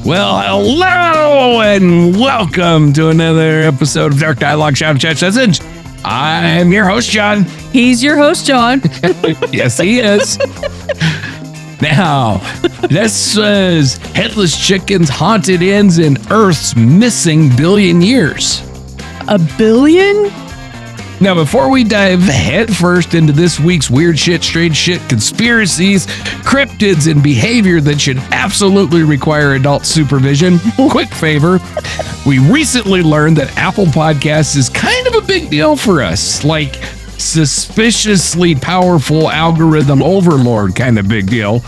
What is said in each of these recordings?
Well, hello and welcome to another episode of Dark Dialogue Shout Chat Message. I'm your host, John. He's your host, John. Yes, he is. Now, this is Headless Chicken's Haunted Inns in Earth's Missing Billion Years. A billion? Now, before we dive headfirst into this week's weird shit, strange shit, conspiracies, cryptids, and behavior that should absolutely require adult supervision, quick favor, we recently learned that Apple Podcasts is kind of a big deal for us. Like, suspiciously powerful algorithm overlord kind of big deal.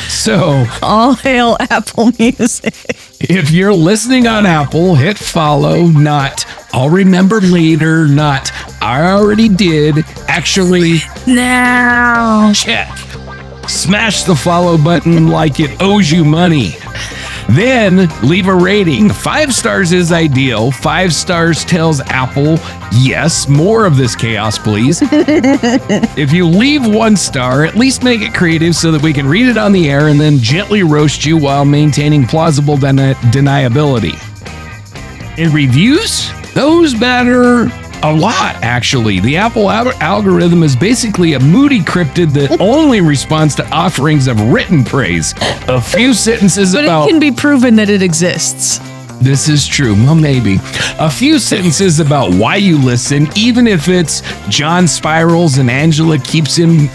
So, all hail Apple Music. If you're listening on Apple, hit follow, not I'll remember later, not I already did, actually Now. check. Smash the follow button like it owes you money. Then leave a rating. 5 stars is ideal. 5 stars tells Apple, yes, more of this chaos, please. If you leave 1 star, at least make it creative so that we can read it on the air and then gently roast you while maintaining plausible deniability. And reviews? Those matter a lot, actually. The Apple algorithm is basically a moody cryptid that only responds to offerings of written praise. A few sentences But about... it can be proven that it exists. This is true. Well, maybe. A few sentences about why you listen, even if it's John spirals and Angela keeps him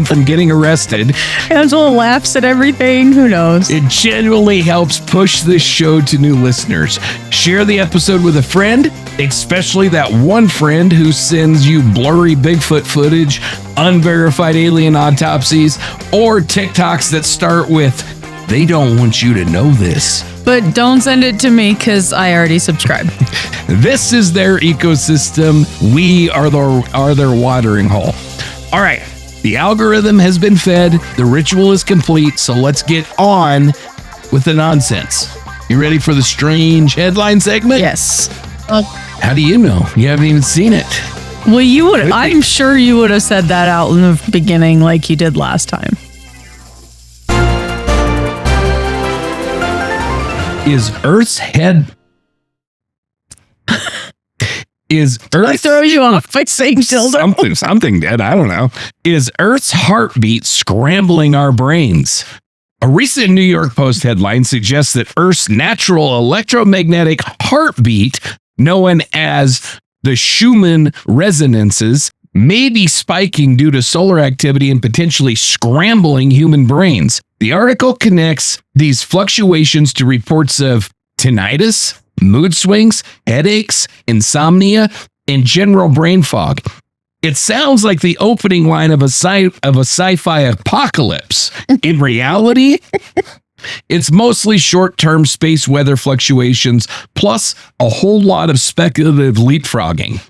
from getting arrested. Angela laughs at everything. Who knows? It genuinely helps push this show to new listeners. Share the episode with a friend, especially that one friend who sends you blurry Bigfoot footage, unverified alien autopsies, or TikToks that start with, "They don't want you to know this." But don't send it to me because I already subscribed. This is their ecosystem. We are their watering hole. All right. The algorithm has been fed. The ritual is complete. So let's get on with the nonsense. You ready for the strange headline segment? Yes. How do you know? You haven't even seen it. Well, you would. I'm sure you would have said that out in the beginning like you did last time. Is Earth's head... Is Earth... I throw you off by saying dildo. Something dead. I don't know. Is Earth's heartbeat scrambling our brains? A recent New York Post headline suggests that Earth's natural electromagnetic heartbeat, known as the Schumann resonances, may be spiking due to solar activity and potentially scrambling human brains. The article connects these fluctuations to reports of tinnitus, mood swings, headaches, insomnia, and general brain fog. It sounds like the opening line of a sci-fi apocalypse. In reality, it's mostly short-term space weather fluctuations plus a whole lot of speculative leapfrogging.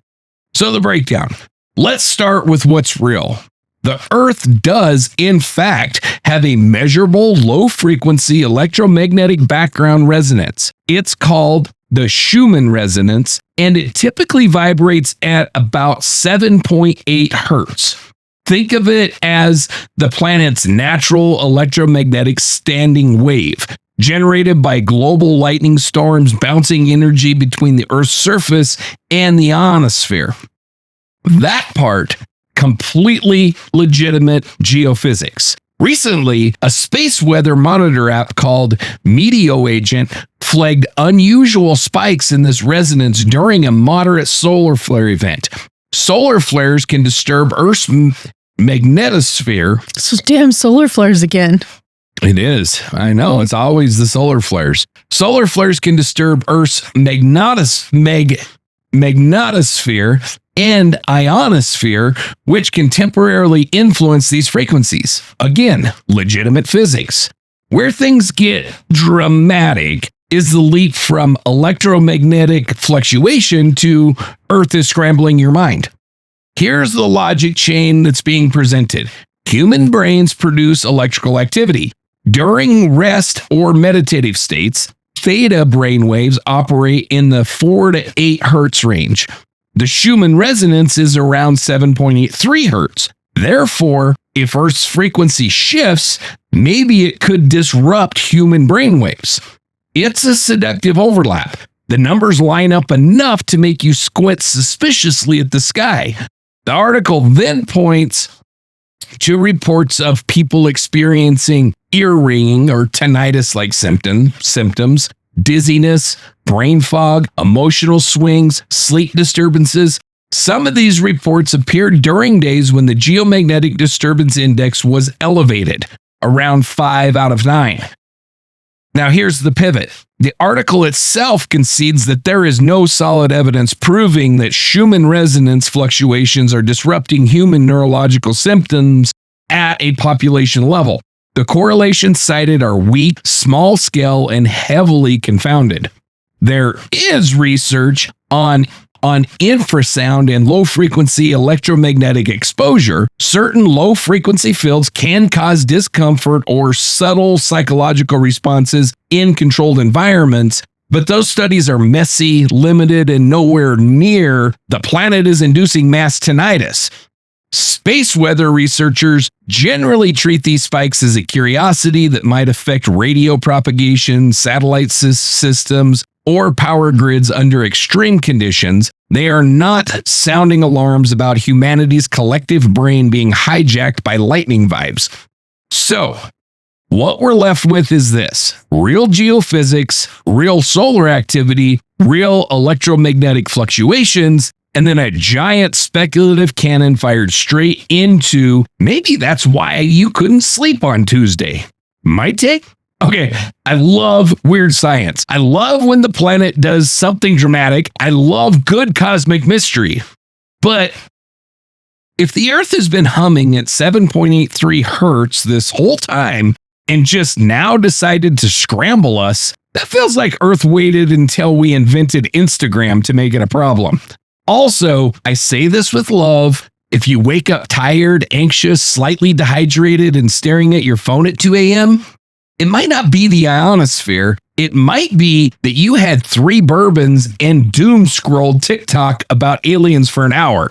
So the breakdown. Let's start with what's real. The Earth does, in fact, have a measurable low-frequency electromagnetic background resonance. It's called the Schumann resonance, and it typically vibrates at about 7.8 hertz. Think of it as the planet's natural electromagnetic standing wave, generated by global lightning storms bouncing energy between the Earth's surface and the ionosphere. That part, completely legitimate geophysics. Recently, a space weather monitor app called MeteoAgent flagged unusual spikes in this resonance during a moderate solar flare event. Solar flares can disturb Earth's magnetosphere. So damn solar flares again. It is. I know. It's always the solar flares. Solar flares can disturb Earth's magnetosphere and ionosphere, which can temporarily influence these frequencies. Again, legitimate physics. Where things get dramatic is the leap from electromagnetic fluctuation to Earth is scrambling your mind. Here's the logic chain that's being presented. Human brains produce electrical activity. During rest or meditative states, theta brainwaves operate in the 4 to 8 hertz range. The Schumann resonance is around 7.83 hertz. Therefore, if Earth's frequency shifts, maybe it could disrupt human brainwaves. It's a seductive overlap. The numbers line up enough to make you squint suspiciously at the sky. The article then points to reports of people experiencing ear ringing or tinnitus-like symptoms, dizziness, brain fog, emotional swings, sleep disturbances. Some of these reports appeared during days when the geomagnetic disturbance index was elevated, around 5 out of 9. Now here's the pivot. The article itself concedes that there is no solid evidence proving that Schumann resonance fluctuations are disrupting human neurological symptoms at a population level. The correlations cited are weak, small scale, and heavily confounded. There is research on infrasound and low-frequency electromagnetic exposure. Certain low-frequency fields can cause discomfort or subtle psychological responses in controlled environments, but those studies are messy, limited, and nowhere near the planet is inducing mass tinnitus. Space weather researchers generally treat these spikes as a curiosity that might affect radio propagation, satellite systems, or power grids under extreme conditions. They are not sounding alarms about humanity's collective brain being hijacked by lightning vibes. So, what we're left with is this: real geophysics, real solar activity, real electromagnetic fluctuations, and then a giant speculative cannon fired straight into maybe that's why you couldn't sleep on Tuesday. My take? Okay, I love weird science. I love when the planet does something dramatic. I love good cosmic mystery. But if the Earth has been humming at 7.83 hertz this whole time and just now decided to scramble us, that feels like Earth waited until we invented Instagram to make it a problem. Also, I say this with love. If you wake up tired, anxious, slightly dehydrated, and staring at your phone at 2 a.m., it might not be the ionosphere. It might be that you had 3 bourbons and doom scrolled TikTok about aliens for an hour.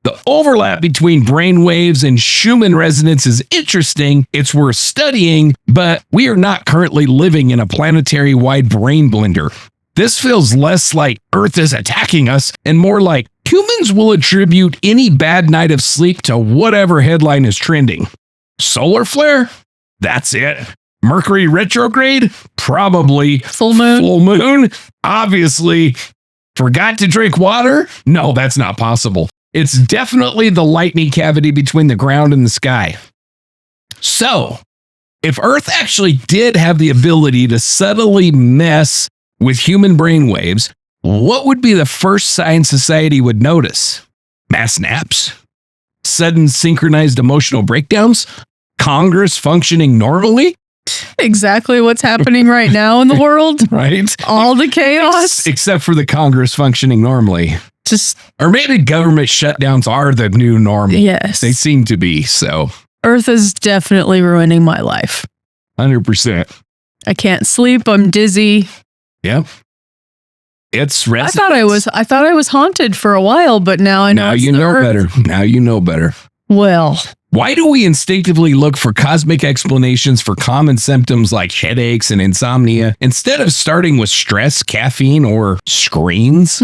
The overlap between brainwaves and Schumann resonance is interesting. It's worth studying, but we are not currently living in a planetary-wide brain blender. This feels less like Earth is attacking us and more like humans will attribute any bad night of sleep to whatever headline is trending. Solar flare? That's it. Mercury retrograde? Probably. Full moon? Full moon? Obviously. Forgot to drink water? No, that's not possible. It's definitely the lightning cavity between the ground and the sky. So, if Earth actually did have the ability to subtly mess with human brainwaves, what would be the first sign society would notice? Mass naps? Sudden synchronized emotional breakdowns? Congress functioning normally? Exactly what's happening right now in the world. Right? All the chaos. Except for the Congress functioning normally. Or maybe government shutdowns are the new normal. Yes. They seem to be, so. Earth is definitely ruining my life. 100%. I can't sleep. I'm dizzy. Yep. It's I thought I was haunted for a while, but now I know. Now you know better. Now you know better. Well, why do we instinctively look for cosmic explanations for common symptoms like headaches and insomnia instead of starting with stress, caffeine, or screens?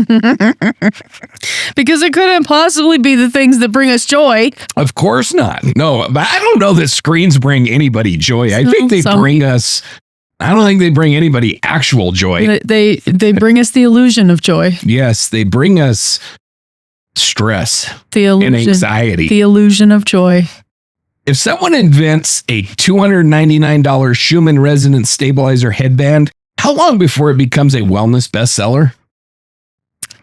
Because it couldn't possibly be the things that bring us joy. Of course not. No, but I don't know that screens bring anybody joy. I think they bring us. I don't think they bring anybody actual joy. They bring us the illusion of joy. Yes, they bring us stress and anxiety. The illusion of joy. If someone invents a $299 Schumann resonance stabilizer headband, how long before it becomes a wellness bestseller?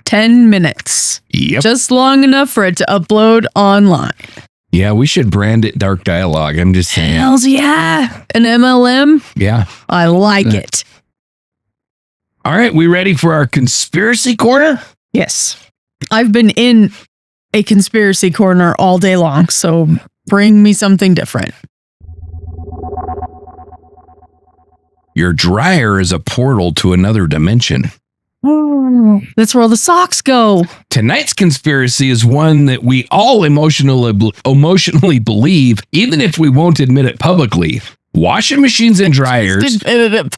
10 minutes. Yep. Just long enough for it to upload online. Yeah, we should brand it Dark Dialogue. I'm just saying. Hells yeah. An MLM? Yeah. I like it. All right, we ready for our conspiracy corner? Yes. I've been in a conspiracy corner all day long, so bring me something different. Your dryer is a portal to another dimension. That's where all the socks go. Tonight's conspiracy is one that we all emotionally believe, even if we won't admit it publicly. Washing machines and dryers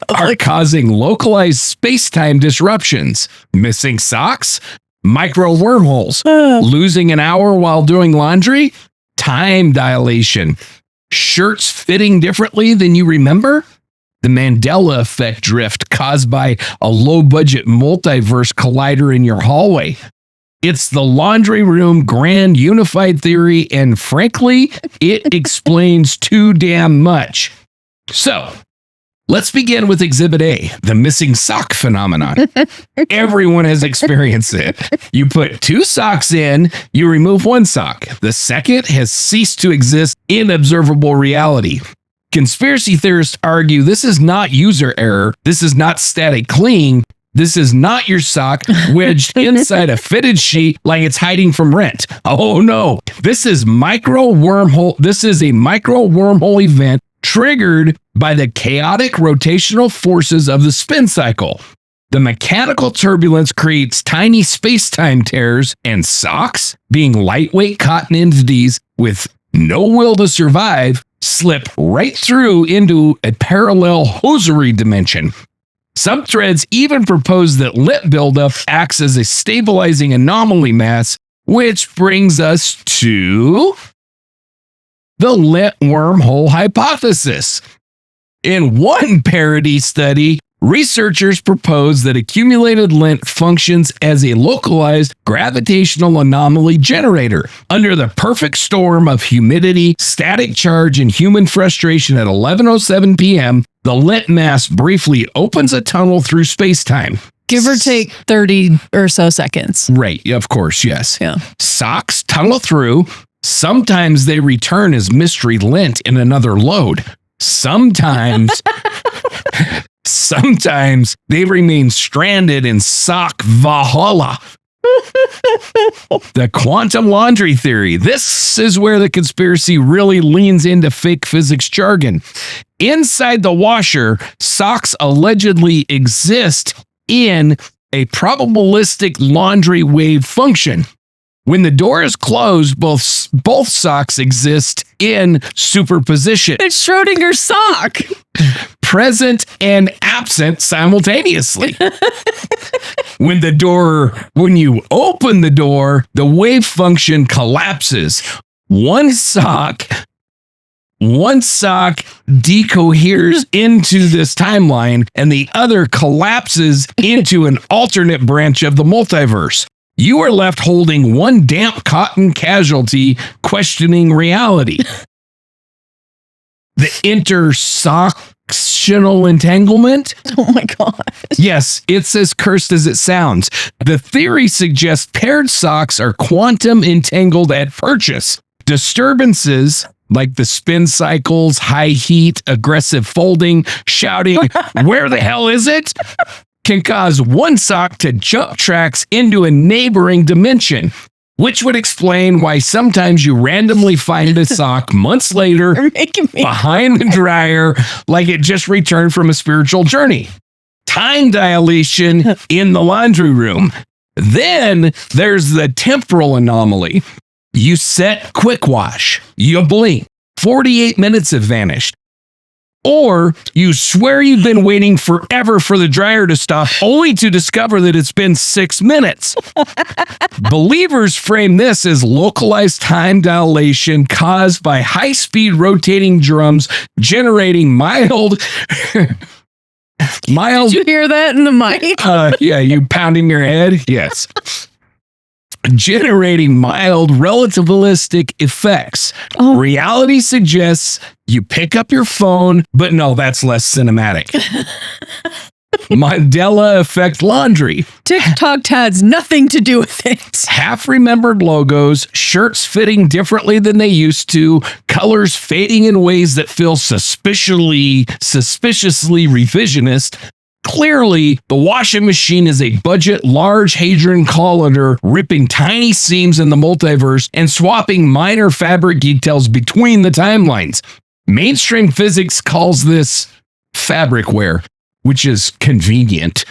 are causing localized space-time disruptions. Missing socks, micro-wormholes. Losing an hour while doing laundry, time dilation. Shirts fitting differently than you remember, the Mandela Effect drift caused by a low-budget multiverse collider in your hallway. It's the laundry room grand unified theory, and frankly, it explains too damn much. So, let's begin with Exhibit A, the missing sock phenomenon. Everyone has experienced it. You put 2 socks in, you remove 1 sock. The second has ceased to exist in observable reality. Conspiracy theorists argue this is not user error. This is not static cleaning. This is not your sock wedged inside a fitted sheet like it's hiding from rent. Oh no, this is micro-wormhole. This is a micro-wormhole event triggered by the chaotic rotational forces of the spin cycle. The mechanical turbulence creates tiny space-time tears, and socks, being lightweight cotton entities with no will to survive, slip right through into a parallel hosiery dimension. Some threads even propose that lint buildup acts as a stabilizing anomaly mass, which brings us to the lint wormhole hypothesis. In one parody study, researchers proposed that accumulated lint functions as a localized gravitational anomaly generator. Under the perfect storm of humidity, static charge, and human frustration at 11:07 p.m., the lint mass briefly opens a tunnel through space-time. Give or take 30 or so seconds. Right, of course, yes. Yeah. Socks tunnel through. Sometimes they return as mystery lint in another load. Sometimes they remain stranded in sock Valhalla. The quantum laundry theory. This is where the conspiracy really leans into fake physics jargon. Inside the washer, socks allegedly exist in a probabilistic laundry wave function. When the door is closed, both socks exist in superposition. It's Schrodinger's sock. Present and absent simultaneously. When you open the door, the wave function collapses. One sock decoheres into this timeline, and the other collapses into an alternate branch of the multiverse. You are left holding one damp cotton casualty, questioning reality. The intersoctional entanglement? Oh my God. Yes, it's as cursed as it sounds. The theory suggests paired socks are quantum entangled at purchase. Disturbances like the spin cycles, high heat, aggressive folding, shouting, "Where the hell is it?" can cause one sock to jump tracks into a neighboring dimension, which would explain why sometimes you randomly find a sock months later behind the dryer like it just returned from a spiritual journey. Time dilation in the laundry room. Then there's the temporal anomaly. You set quick wash, you blink, 48 minutes have vanished. Or you swear you've been waiting forever for the dryer to stop, only to discover that it's been 6 minutes. Believers frame this as localized time dilation caused by high-speed rotating drums generating mild... Did you hear that in the mic? Yeah, you pounding your head? Yes. Generating mild relativistic effects. Oh. Reality suggests you pick up your phone, but no, that's less cinematic. Mandela Effect laundry. TikTok has nothing to do with it. Half-remembered logos, shirts fitting differently than they used to, colors fading in ways that feel suspiciously revisionist. Clearly, the washing machine is a budget, large Hadron Collider ripping tiny seams in the multiverse and swapping minor fabric details between the timelines. Mainstream physics calls this fabric wear, which is convenient.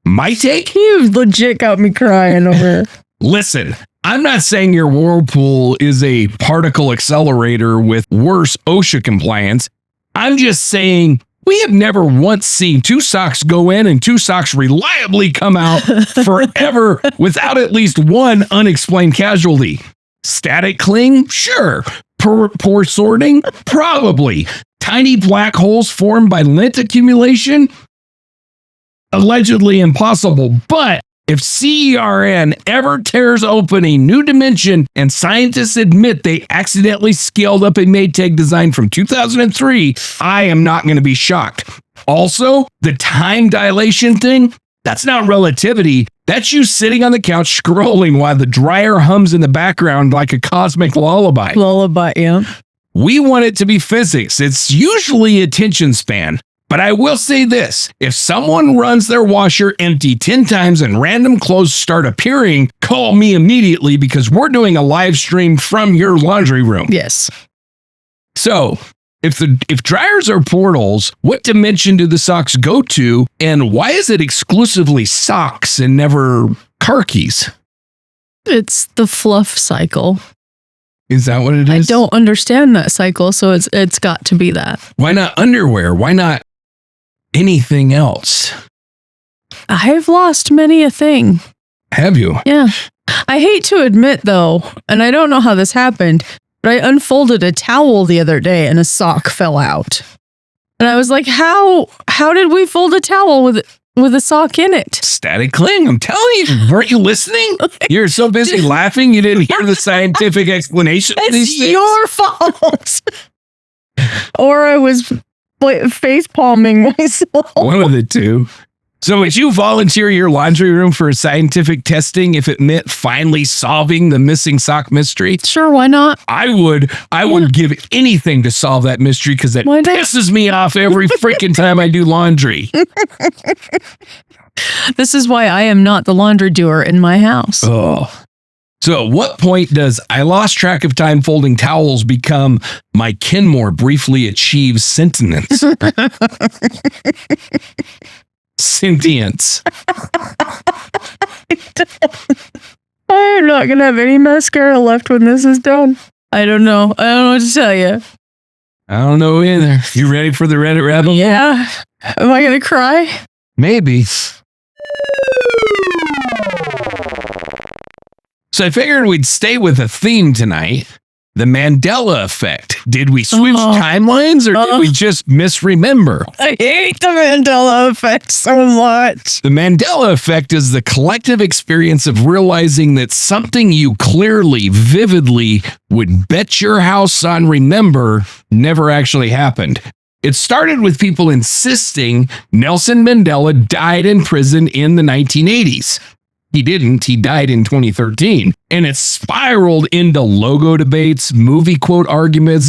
My take? You legit got me crying over. Listen, I'm not saying your whirlpool is a particle accelerator with worse OSHA compliance. I'm just saying we have never once seen two socks go in and two socks reliably come out forever without at least one unexplained casualty. Static cling? Sure. Poor sorting? Probably. Tiny black holes formed by lint accumulation? Allegedly impossible, but if CERN ever tears open a new dimension and scientists admit they accidentally scaled up a Maytag design from 2003, I am not going to be shocked. Also, the time dilation thing, that's not relativity. That's you sitting on the couch scrolling while the dryer hums in the background like a cosmic lullaby. Lullaby, yeah. We want it to be physics. It's usually attention span. But I will say this, if someone runs their washer empty 10 times and random clothes start appearing, call me immediately because we're doing a live stream from your laundry room. Yes. So, if dryers are portals, what dimension do the socks go to, and why is it exclusively socks and never car keys? It's the fluff cycle. Is that what it is? I don't understand that cycle, so it's got to be that. Why not underwear? Why not anything else? I've lost many a thing. Have you? Yeah. I hate to admit, though, and I don't know how this happened, but I unfolded a towel the other day and a sock fell out. And I was like, how did we fold a towel with a sock in it? Static cling, I'm telling you. Weren't you listening? You're so busy laughing you didn't hear the scientific explanation of these It's things. your fault. Or I was face palming myself. One of the two. So would you volunteer your laundry room for scientific testing if it meant finally solving the missing sock mystery? Sure, why not? I would give anything to solve that mystery because it Why not? pisses me off every freaking time I do laundry. This is why I am not the laundry doer in my house. Oh. So at what point does I lost track of time folding towels become my Kenmore briefly achieves sentience? Sentience. I'm not going to have any mascara left when this is done. I don't know. I don't know what to tell you. I don't know either. You ready for the Reddit Rebel? Yeah. Am I going to cry? Maybe. So I figured we'd stay with a theme tonight. The Mandela Effect. Did we switch timelines or did we just misremember? I hate the Mandela Effect so much. The Mandela Effect is the collective experience of realizing that something you clearly, vividly would bet your house on remember never actually happened. It started with people insisting Nelson Mandela died in prison in the 1980s. He didn't. He died in 2013. And it spiraled into logo debates, movie quote arguments,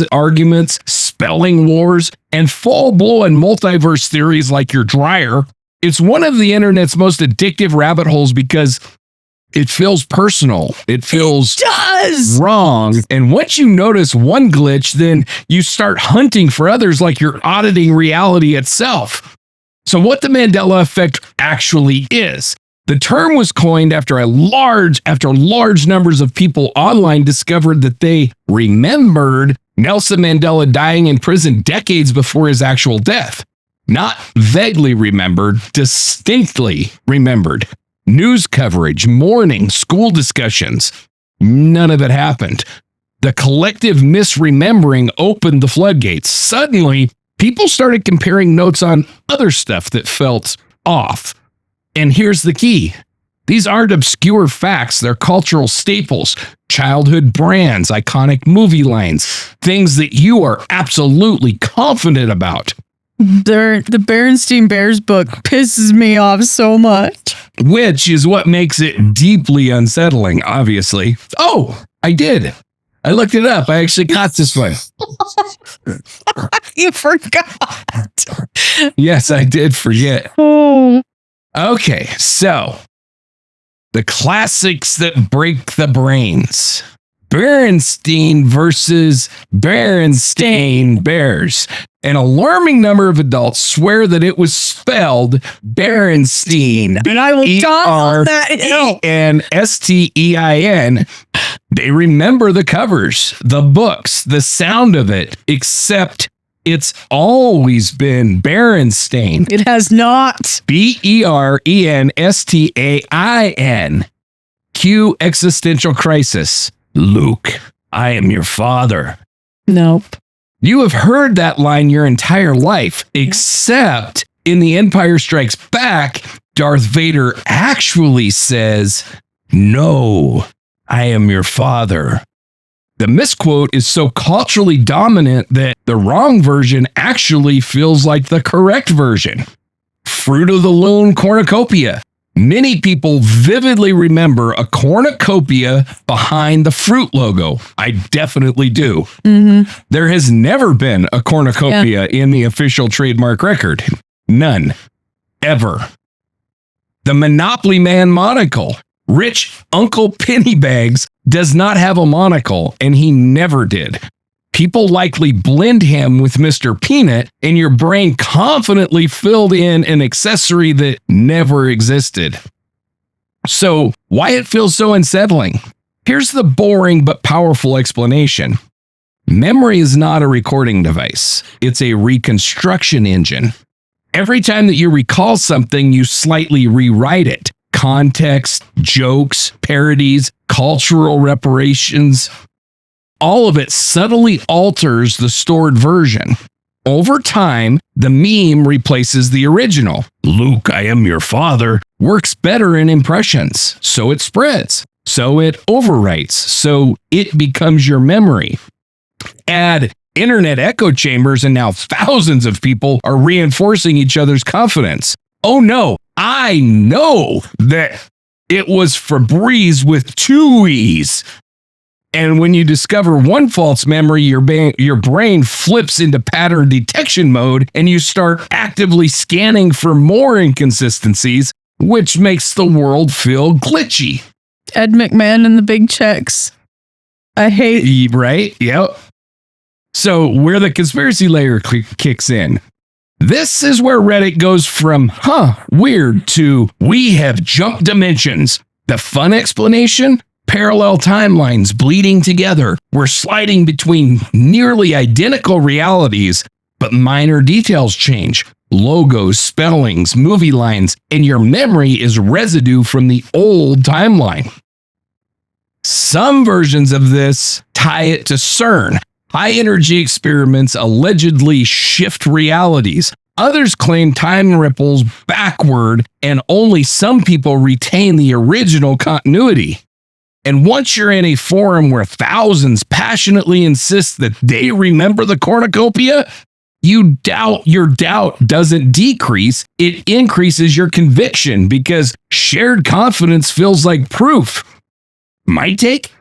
spelling wars, and full-blown multiverse theories like your dryer. It's one of the internet's most addictive rabbit holes because it feels personal. It feels wrong. And once you notice one glitch, then you start hunting for others like you're auditing reality itself. So what the Mandela Effect actually is. The term was coined after large numbers of people online discovered that they remembered Nelson Mandela dying in prison decades before his actual death. Not vaguely remembered, distinctly remembered. News coverage, mourning, school discussions. None of it happened. The collective misremembering opened the floodgates. Suddenly, people started comparing notes on other stuff that felt off. And here's the key. These aren't obscure facts. They're cultural staples, childhood brands, iconic movie lines, things that you are absolutely confident about. The Berenstain Bears book pisses me off so much. Which is what makes it deeply unsettling, obviously. Oh, I did. I looked it up. I actually got this one. You forgot. Yes, I did forget. Oh. Okay, so the classics that break the brains. Berenstain versus Berenstain Bears. An alarming number of adults swear that it was spelled Berenstain. And I will die on that hill. Berenstain. They remember the covers, the books, the sound of it, except it's always been Berenstain. It has not. Berenstain. Cue existential crisis. Luke, I am your father. Nope. You have heard that line your entire life, except in The Empire Strikes Back, Darth Vader actually says, no, I am your father. The misquote is so culturally dominant that the wrong version actually feels like the correct version. Fruit of the Loom cornucopia. Many people vividly remember a cornucopia behind the fruit logo. I definitely do. Mm-hmm. There has never been a cornucopia in the official trademark record. None. Ever. The Monopoly Man monocle. Rich Uncle Pennybags does not have a monocle, and he never did. People likely blend him with Mr. Peanut, and your brain confidently filled in an accessory that never existed. So, why it feels so unsettling? Here's the boring but powerful explanation. Memory is not a recording device. It's a reconstruction engine. Every time that you recall something, you slightly rewrite it. Context, jokes, parodies, cultural reparations. All of it subtly alters the stored version. Over time, the meme replaces the original. Luke, I am your father works better in impressions, so it spreads. So it overwrites, so it becomes your memory. Add internet echo chambers, and now thousands of people are reinforcing each other's confidence. Oh no, I know that it was Febreze with 2 E's. And when you discover one false memory, your brain flips into pattern detection mode and you start actively scanning for more inconsistencies, which makes the world feel glitchy. Ed McMahon and the big checks. I hate. Right? Yep. So where the conspiracy layer kicks in. This is where Reddit goes from, weird, to we have jumped dimensions. The fun explanation? Parallel timelines bleeding together. We're sliding between nearly identical realities, but minor details change. Logos, spellings, movie lines, and your memory is residue from the old timeline. Some versions of this tie it to CERN. High-energy experiments allegedly shift realities. Others claim time ripples backward, and only some people retain the original continuity. And once you're in a forum where thousands passionately insist that they remember the cornucopia, your doubt doesn't decrease, it increases your conviction because shared confidence feels like proof. My take?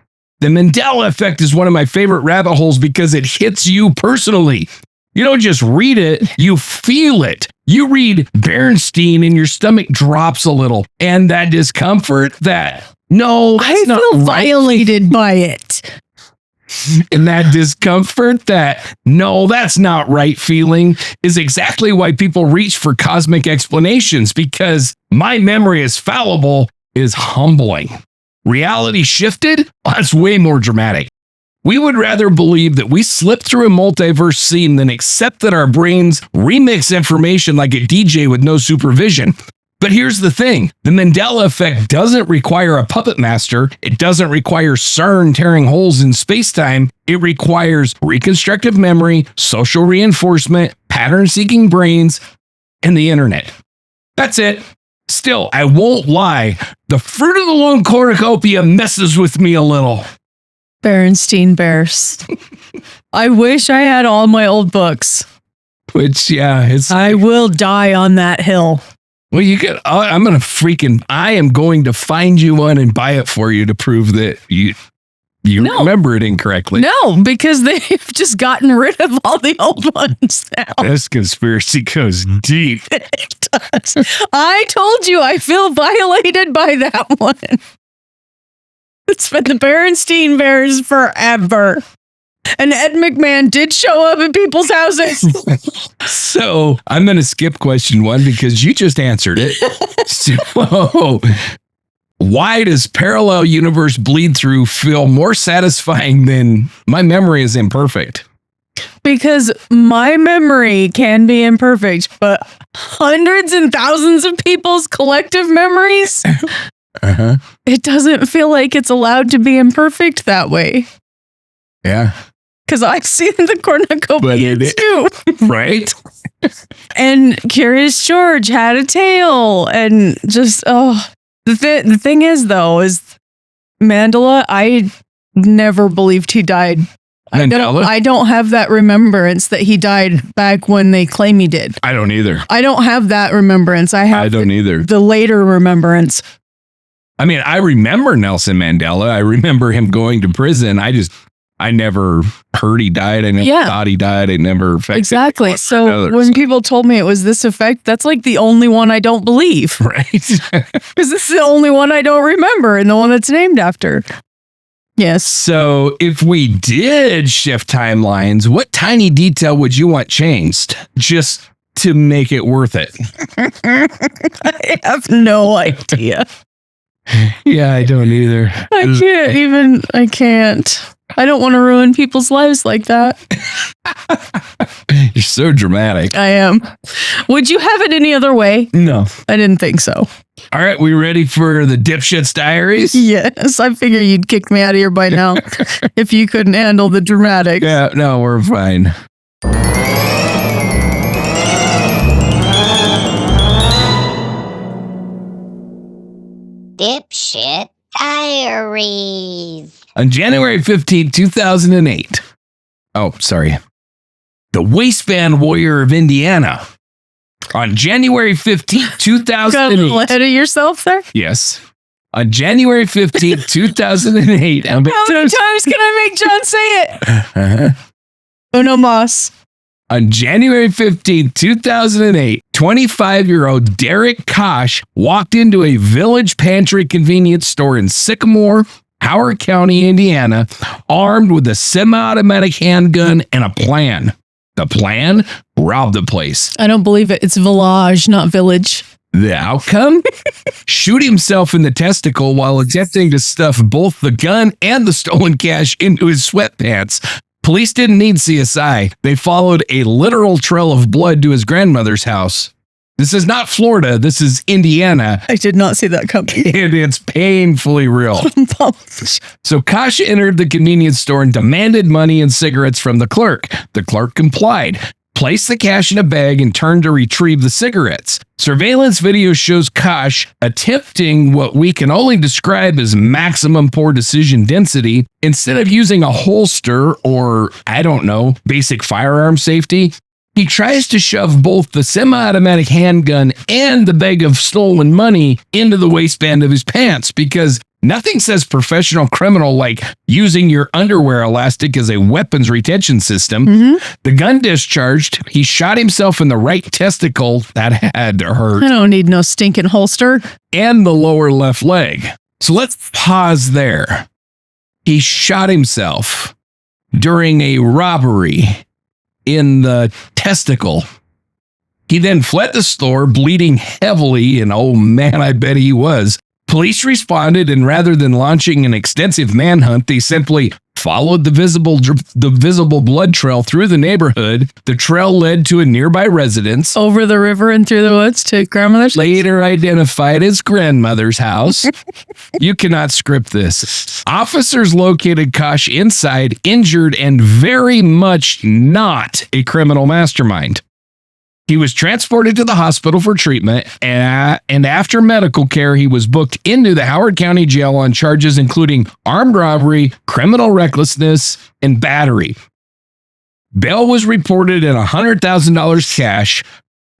The Mandela Effect is one of my favorite rabbit holes because it hits you personally. You don't just read it, you feel it. You read Berenstain and your stomach drops a little. And that discomfort, I feel violated by it. And that discomfort, that's not right feeling is exactly why people reach for cosmic explanations, because my memory is fallible is humbling. Reality shifted? That's way more dramatic. We would rather believe that we slipped through a multiverse scene than accept that our brains remix information like a DJ with no supervision. But here's the thing. The Mandela Effect doesn't require a puppet master. It doesn't require CERN tearing holes in space-time. It requires reconstructive memory, social reinforcement, pattern-seeking brains, and the internet. That's it. Still, I won't lie. The Fruit of the Loom cornucopia messes with me a little. Berenstain Bears. I wish I had all my old books. Which, I will die on that hill. Well, I am going to find you one and buy it for you to prove that you remember it incorrectly. No, because they've just gotten rid of all the old ones now. This conspiracy goes deep. It does. I told you I feel violated by that one. It's been the Berenstain Bears forever. And Ed McMahon did show up at people's houses. So I'm going to skip question 1 because you just answered it. So why does parallel universe bleed through feel more satisfying than my memory is imperfect? Because my memory can be imperfect, but hundreds and thousands of people's collective memories, it doesn't feel like it's allowed to be imperfect that way. Yeah. Because I've seen the cornucopias too. Right? And Curious George had a tail. And just, the thing is, though, is Mandela, I never believed he died. I don't have that remembrance that he died back when they claim he did. I don't either. I don't have that remembrance. I don't either. The later remembrance. I mean, I remember Nelson Mandela. I remember him going to prison. I never heard he died. I never thought he died. I never affected exactly. So when people told me it was this effect, that's like the only one I don't believe. Right. Because this is the only one I don't remember and the one that's named after. Yes. So if we did shift timelines, what tiny detail would you want changed just to make it worth it? I have no idea. Yeah, I don't either. I can't. I don't want to ruin people's lives like that. You're so dramatic. I am. Would you have it any other way? No. I didn't think so. All right, we ready for the Dipshit Diaries? Yes, I figure you'd kick me out of here by now if you couldn't handle the dramatics. Yeah, no, we're fine. Dipshit Diaries. On January 15, 2008. Oh, sorry. The Waistband Warrior of Indiana. On January 15, 2008. Got a little ahead of yourself there? Yes. On January 15, 2008. How many times can I make John say it? Uno mas. On January 15, 2008, 25-year-old Derrick Kosch walked into a Village Pantry convenience store in Sycamore, Howard County, Indiana, armed with a semi-automatic handgun and a plan. The plan? Rob the place. I don't believe it. It's village, not village. The outcome? Shoot himself in the testicle while attempting to stuff both the gun and the stolen cash into his sweatpants. Police didn't need CSI. They followed a literal trail of blood to his grandmother's house. This is not Florida. This is Indiana. I did not see that coming. And it's painfully real. So Kosch entered the convenience store and demanded money and cigarettes from the clerk. The clerk complied, placed the cash in a bag, and turned to retrieve the cigarettes. Surveillance video shows Kosch attempting what we can only describe as maximum poor decision density. Instead of using a holster or, I don't know, basic firearm safety, he tries to shove both the semi-automatic handgun and the bag of stolen money into the waistband of his pants because nothing says professional criminal like using your underwear elastic as a weapons retention system. The gun discharged. He shot himself in the right testicle. That had to hurt. I don't need no stinking holster. And the lower left leg. So let's pause there. He shot himself during a robbery in the testicle. He then fled the store, bleeding heavily, and oh man, I bet he was. Police responded, and rather than launching an extensive manhunt, they simply followed the visible blood trail through the neighborhood. The trail led to a nearby residence. Over the river and through the woods to grandmother's. Later identified as grandmother's house. You cannot script this. Officers located Kosch inside, injured, and very much not a criminal mastermind. He was transported to the hospital for treatment, and after medical care, he was booked into the Howard County Jail on charges including armed robbery, criminal recklessness, and battery. Bail was reported at $100,000 cash.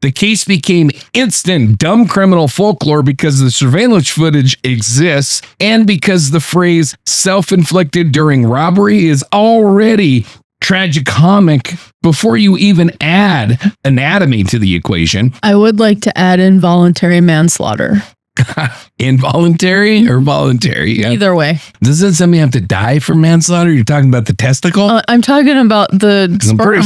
The case became instant dumb criminal folklore because the surveillance footage exists and because the phrase self-inflicted during robbery is already tragicomic before you even add anatomy to the equation. I would like to add involuntary manslaughter. Involuntary or voluntary? Yeah. Either way. Doesn't somebody have to die for manslaughter? You're talking about the testicle? I'm talking about the 'Cause sperm.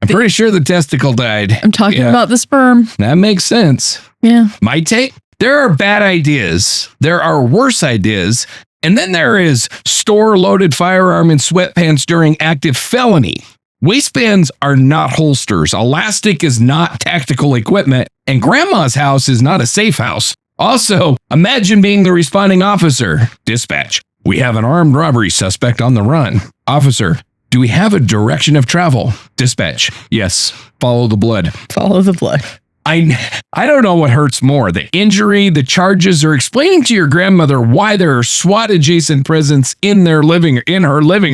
I'm pretty sure the testicle died. I'm talking about the sperm. That makes sense. Yeah. My take? There are bad ideas. There are worse ideas. And then there is store-loaded firearm in sweatpants during active felony. Waistbands are not holsters. Elastic is not tactical equipment. And grandma's house is not a safe house. Also, imagine being the responding officer. Dispatch. We have an armed robbery suspect on the run. Officer, do we have a direction of travel? Dispatch. Yes. Follow the blood. Follow the blood. I don't know what hurts more, the injury, the charges, or explaining to your grandmother why there are SWAT-adjacent presents in her living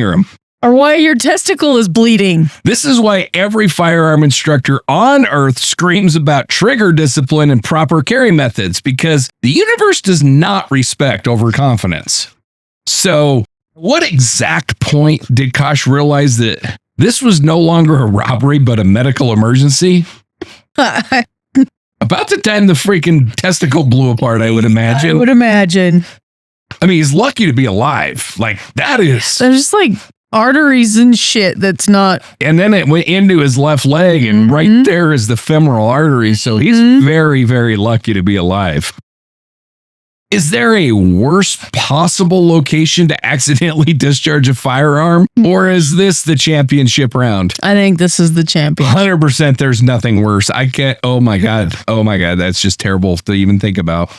room. Or why your testicle is bleeding. This is why every firearm instructor on Earth screams about trigger discipline and proper carry methods, because the universe does not respect overconfidence. So, what exact point did Kosch realize that this was no longer a robbery but a medical emergency? About the time the freaking testicle blew apart, I would imagine. I would imagine. I mean, he's lucky to be alive. Like, that is. There's just like arteries and shit that's not. And then it went into his left leg, and right there is the femoral artery. So he's very, very lucky to be alive. Is there a worst possible location to accidentally discharge a firearm? Or is this the championship round? I think this is the champion. 100% there's nothing worse. I can't. Oh my God. That's just terrible to even think about.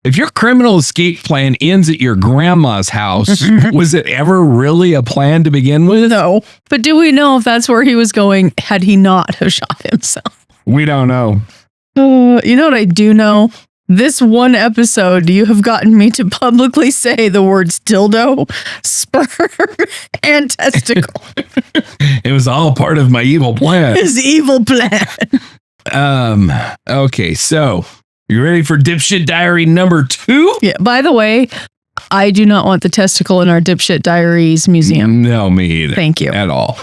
If your criminal escape plan ends at your grandma's house, was it ever really a plan to begin with? No. But do we know if that's where he was going had he not have shot himself? We don't know. You know what I do know? This one episode, you have gotten me to publicly say the words dildo, sperm, and testicle. It was all part of my evil plan. His evil plan. Okay, so you ready for Dipshit Diary number 2? Yeah. By the way, I do not want the testicle in our Dipshit Diaries museum. No, me either. Thank you. At all.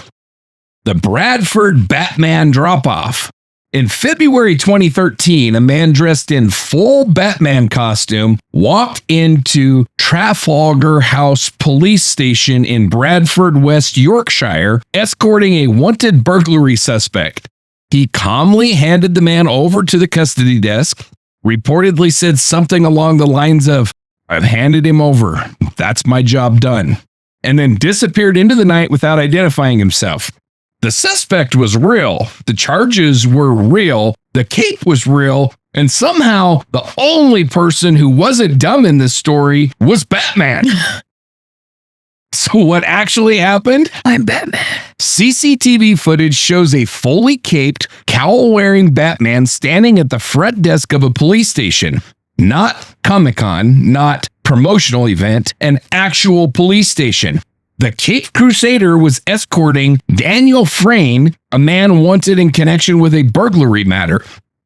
The Bradford Batman drop-off. In February 2013, a man dressed in full Batman costume walked into Trafalgar House Police Station in Bradford, West Yorkshire, escorting a wanted burglary suspect. He calmly handed the man over to the custody desk, reportedly said something along the lines of, "I've handed him over. That's my job done," and then disappeared into the night without identifying himself. The suspect was real, the charges were real, the cape was real, and somehow the only person who wasn't dumb in this story was Batman. So what actually happened? I'm Batman. CCTV footage shows a fully caped, cowl-wearing Batman standing at the front desk of a police station. Not Comic-Con, not promotional event, an actual police station. The Caped Crusader was escorting Daniel Frayne, a man wanted in connection with a burglary matter.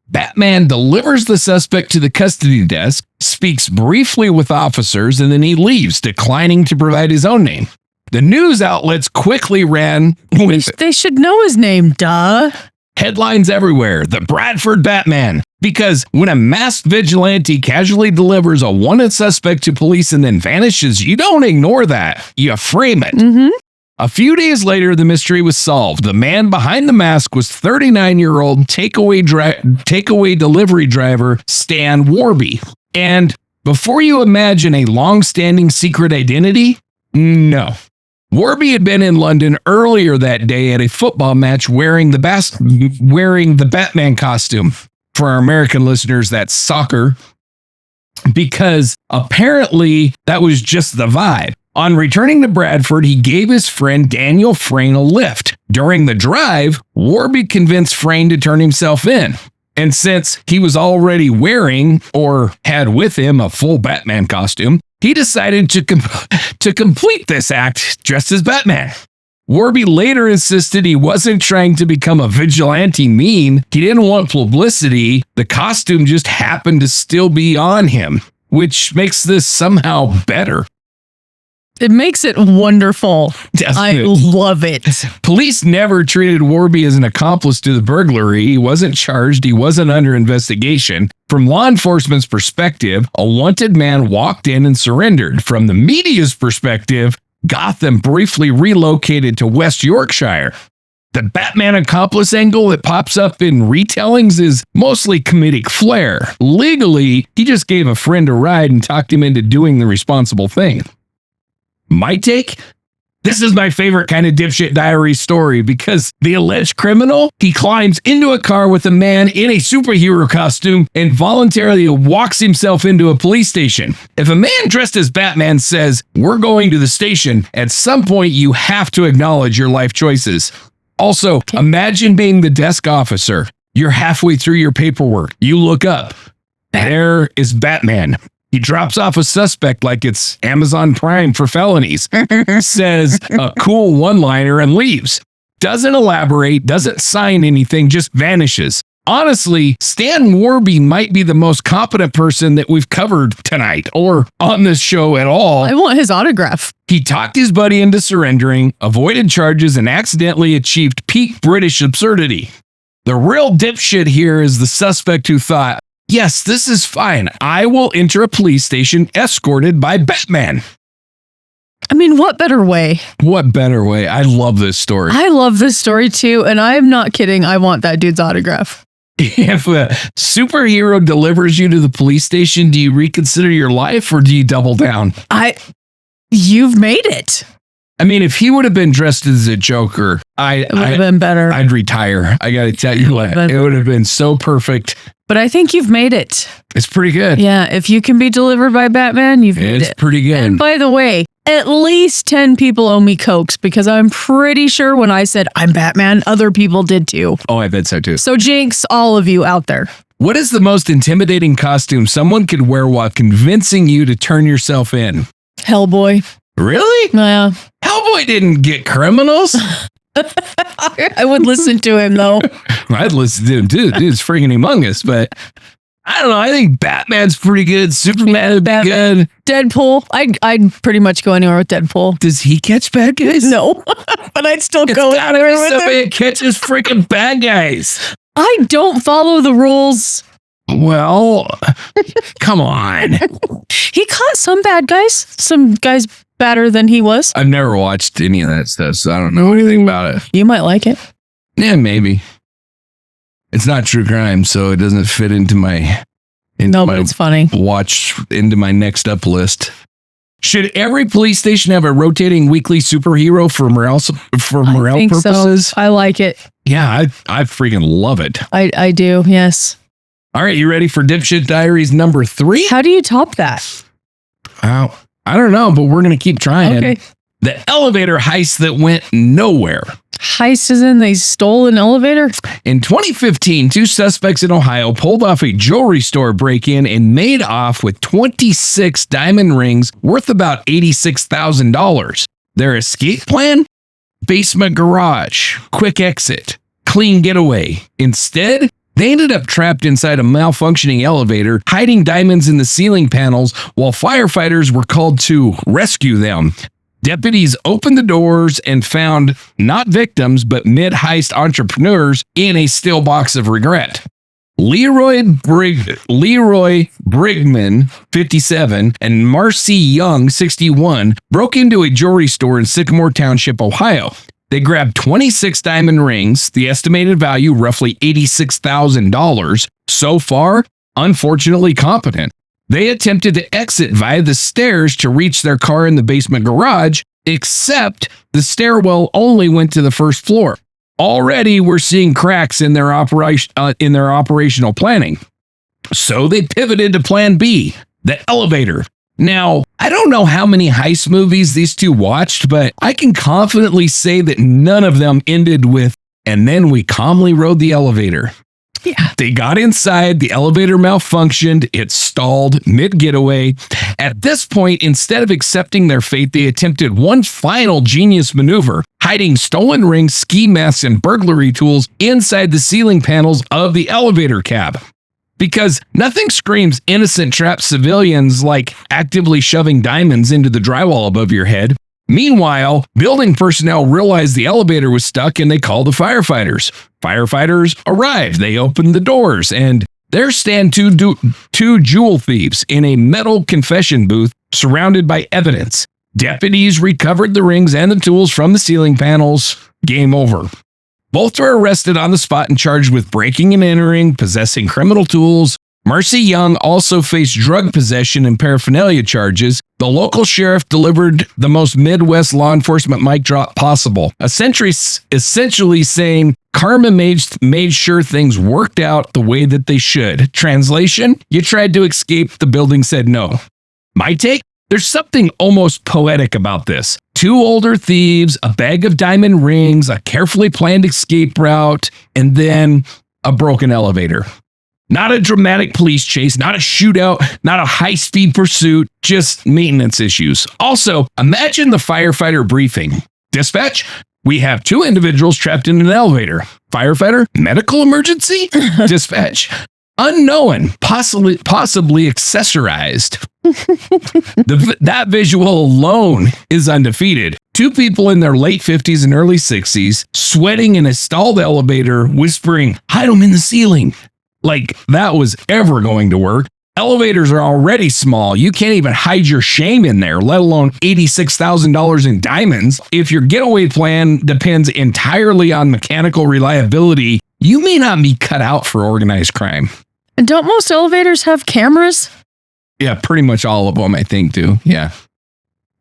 Batman delivers the suspect to the custody desk, speaks briefly with officers, and then he leaves, declining to provide his own name. The news outlets quickly ran with They should know his name, duh. headlines everywhere. The Bradford Batman. Because when a masked vigilante casually delivers a wanted suspect to police and then vanishes, you don't ignore that. You frame it. A few days later, the mystery was solved. The man behind the mask was 39-year-old takeaway delivery driver Stan Warby. And before you imagine a long-standing secret identity, no. Warby had been in London earlier that day at a football match wearing the Batman costume. For our American listeners, that's soccer, because apparently that was just the vibe. On returning to Bradford, he gave his friend Daniel Frayne a lift. During the drive, Warby convinced Frayne to turn himself in. And since he was already wearing, or had with him, a full Batman costume, he decided to complete this act dressed as Batman. Warby later insisted he wasn't trying to become a vigilante mean. He didn't want publicity. The costume just happened to still be on him, which makes this somehow better. It makes it wonderful. I love it. Police never treated Warby as an accomplice to the burglary. He wasn't charged. He wasn't under investigation. From law enforcement's perspective, a wanted man walked in and surrendered. From the media's perspective, Gotham briefly relocated to West Yorkshire. The Batman accomplice angle that pops up in retellings is mostly comedic flair. Legally, he just gave a friend a ride and talked him into doing the responsible thing. My take? This is my favorite kind of Dipshit Diaries story because the alleged criminal, he climbs into a car with a man in a superhero costume and voluntarily walks himself into a police station. If a man dressed as Batman says, "We're going to the station," at some point you have to acknowledge your life choices. Also, imagine being the desk officer. You're halfway through your paperwork. You look up. There is Batman. He drops off a suspect like it's Amazon Prime for felonies, says a cool one-liner and leaves. Doesn't elaborate, doesn't sign anything, just vanishes. Honestly, Stan Warby might be the most competent person that we've covered tonight or on this show at all. I want his autograph. He talked his buddy into surrendering, avoided charges, and accidentally achieved peak British absurdity. The real dipshit here is the suspect who thought, "Yes, this is fine. I will enter a police station escorted by Batman." I mean, what better way? What better way? I love this story. I love this story too, and I'm not kidding. I want that dude's autograph. If a superhero delivers you to the police station, do you reconsider your life or do you double down? You've made it. I mean, if he would have been dressed as a Joker, It would have been better. I'd retire. I got to tell you what, it would have been so perfect. But I think you've made it. It's pretty good. Yeah, if you can be delivered by Batman, you've made it. It's pretty good. And by the way, at least 10 people owe me Cokes because I'm pretty sure when I said I'm Batman, other people did too. Oh, I bet so too. So jinx all of you out there. What is the most intimidating costume someone could wear while convincing you to turn yourself in? Hellboy. Really? Yeah. Hellboy didn't get criminals. I would listen to him though. I'd listen to him too. Dude's freaking humongous, but I don't know. I think Batman's pretty good. Superman would be good. Deadpool. I'd pretty much go anywhere with Deadpool. Does he catch bad guys? No, but I'd still go anywhere with him. Somebody catches freaking bad guys. I don't follow the rules. Well, come on. He caught some bad guys. Some guys badder than he was. I've never watched any of that stuff, so I don't know anything about it. You might like it. Yeah, maybe. It's not true crime, so it doesn't fit into my but it's funny. Watch into my next up list. Should every police station have a rotating weekly superhero for morale purposes? So. I like it. Yeah, I freaking love it. I do, yes. All right, you ready for Dipshit Diaries number 3? How do you top that? I don't know, but we're going to keep trying. Okay. The elevator heist that went nowhere. Heist as in they stole an elevator? In 2015, 2 suspects in Ohio pulled off a jewelry store break-in and made off with 26 diamond rings worth about $86,000. Their escape plan? Basement garage, quick exit, clean getaway. Instead, they ended up trapped inside a malfunctioning elevator, hiding diamonds in the ceiling panels while firefighters were called to rescue them. Deputies opened the doors and found not victims, but mid-heist entrepreneurs in a still box of regret. Leroy Brigman, 57, and Marcy Young, 61, broke into a jewelry store in Sycamore Township, Ohio. They grabbed 26 diamond rings, the estimated value roughly $86,000. So far, unfortunately competent. They attempted to exit via the stairs to reach their car in the basement garage, except the stairwell only went to the first floor. Already, we're seeing cracks in their operational planning. So they pivoted to plan B, the elevator. Now, I don't know how many heist movies these two watched, but I can confidently say that none of them ended with, "and then we calmly rode the elevator." Yeah. They got inside, the elevator malfunctioned, it stalled mid-getaway. At this point, instead of accepting their fate, they attempted one final genius maneuver, hiding stolen rings, ski masks, and burglary tools inside the ceiling panels of the elevator cab. Because nothing screams innocent trapped civilians like actively shoving diamonds into the drywall above your head. Meanwhile, building personnel realized the elevator was stuck and they called the firefighters. Firefighters arrived, they opened the doors, and There stand two jewel thieves in a metal confession booth surrounded by evidence. Deputies recovered the rings and the tools from the ceiling panels. Game over. Both were arrested on the spot and charged with breaking and entering, possessing criminal tools. Mercy Young also faced drug possession and paraphernalia charges. The local sheriff delivered the most Midwest law enforcement mic drop possible, essentially saying karma made sure things worked out the way that they should. Translation, you tried to escape, the building said no. My take? There's something almost poetic about this. Two older thieves, a bag of diamond rings, a carefully planned escape route, and then a broken elevator. Not a dramatic police chase, not a shootout, not a high-speed pursuit, just maintenance issues. Also, imagine the firefighter briefing. Dispatch, we have two individuals trapped in an elevator. Firefighter, medical emergency? Dispatch, unknown, possibly accessorized. That visual alone is undefeated. Two people in their late 50s and early 60s, sweating in a stalled elevator, whispering, hide them in the ceiling. Like that was ever going to work. Elevators are already small. You can't even hide your shame in there, let alone $86,000 in diamonds. If your getaway plan depends entirely on mechanical reliability, you may not be cut out for organized crime. And don't most elevators have cameras? Yeah, pretty much all of them, I think, do. Yeah.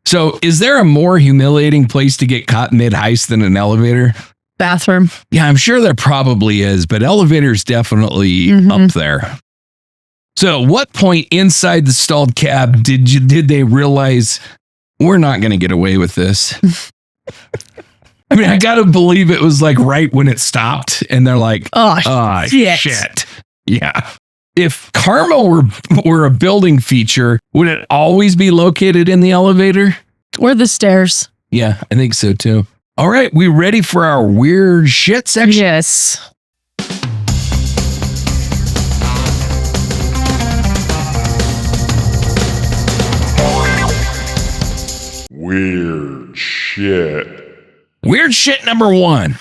So is there a more humiliating place to get caught mid-heist than an elevator? Bathroom. Yeah, I'm sure there probably is, but elevators definitely up there. So what point inside the stalled cab did they realize we're not going to get away with this? I mean, I got to believe it was like right when it stopped and they're like, oh shit. Yeah. If karma were a building feature, would it always be located in the elevator? Or the stairs. Yeah, I think so too. All right, we ready for our weird shit section? Yes. Weird shit. Weird shit number 1.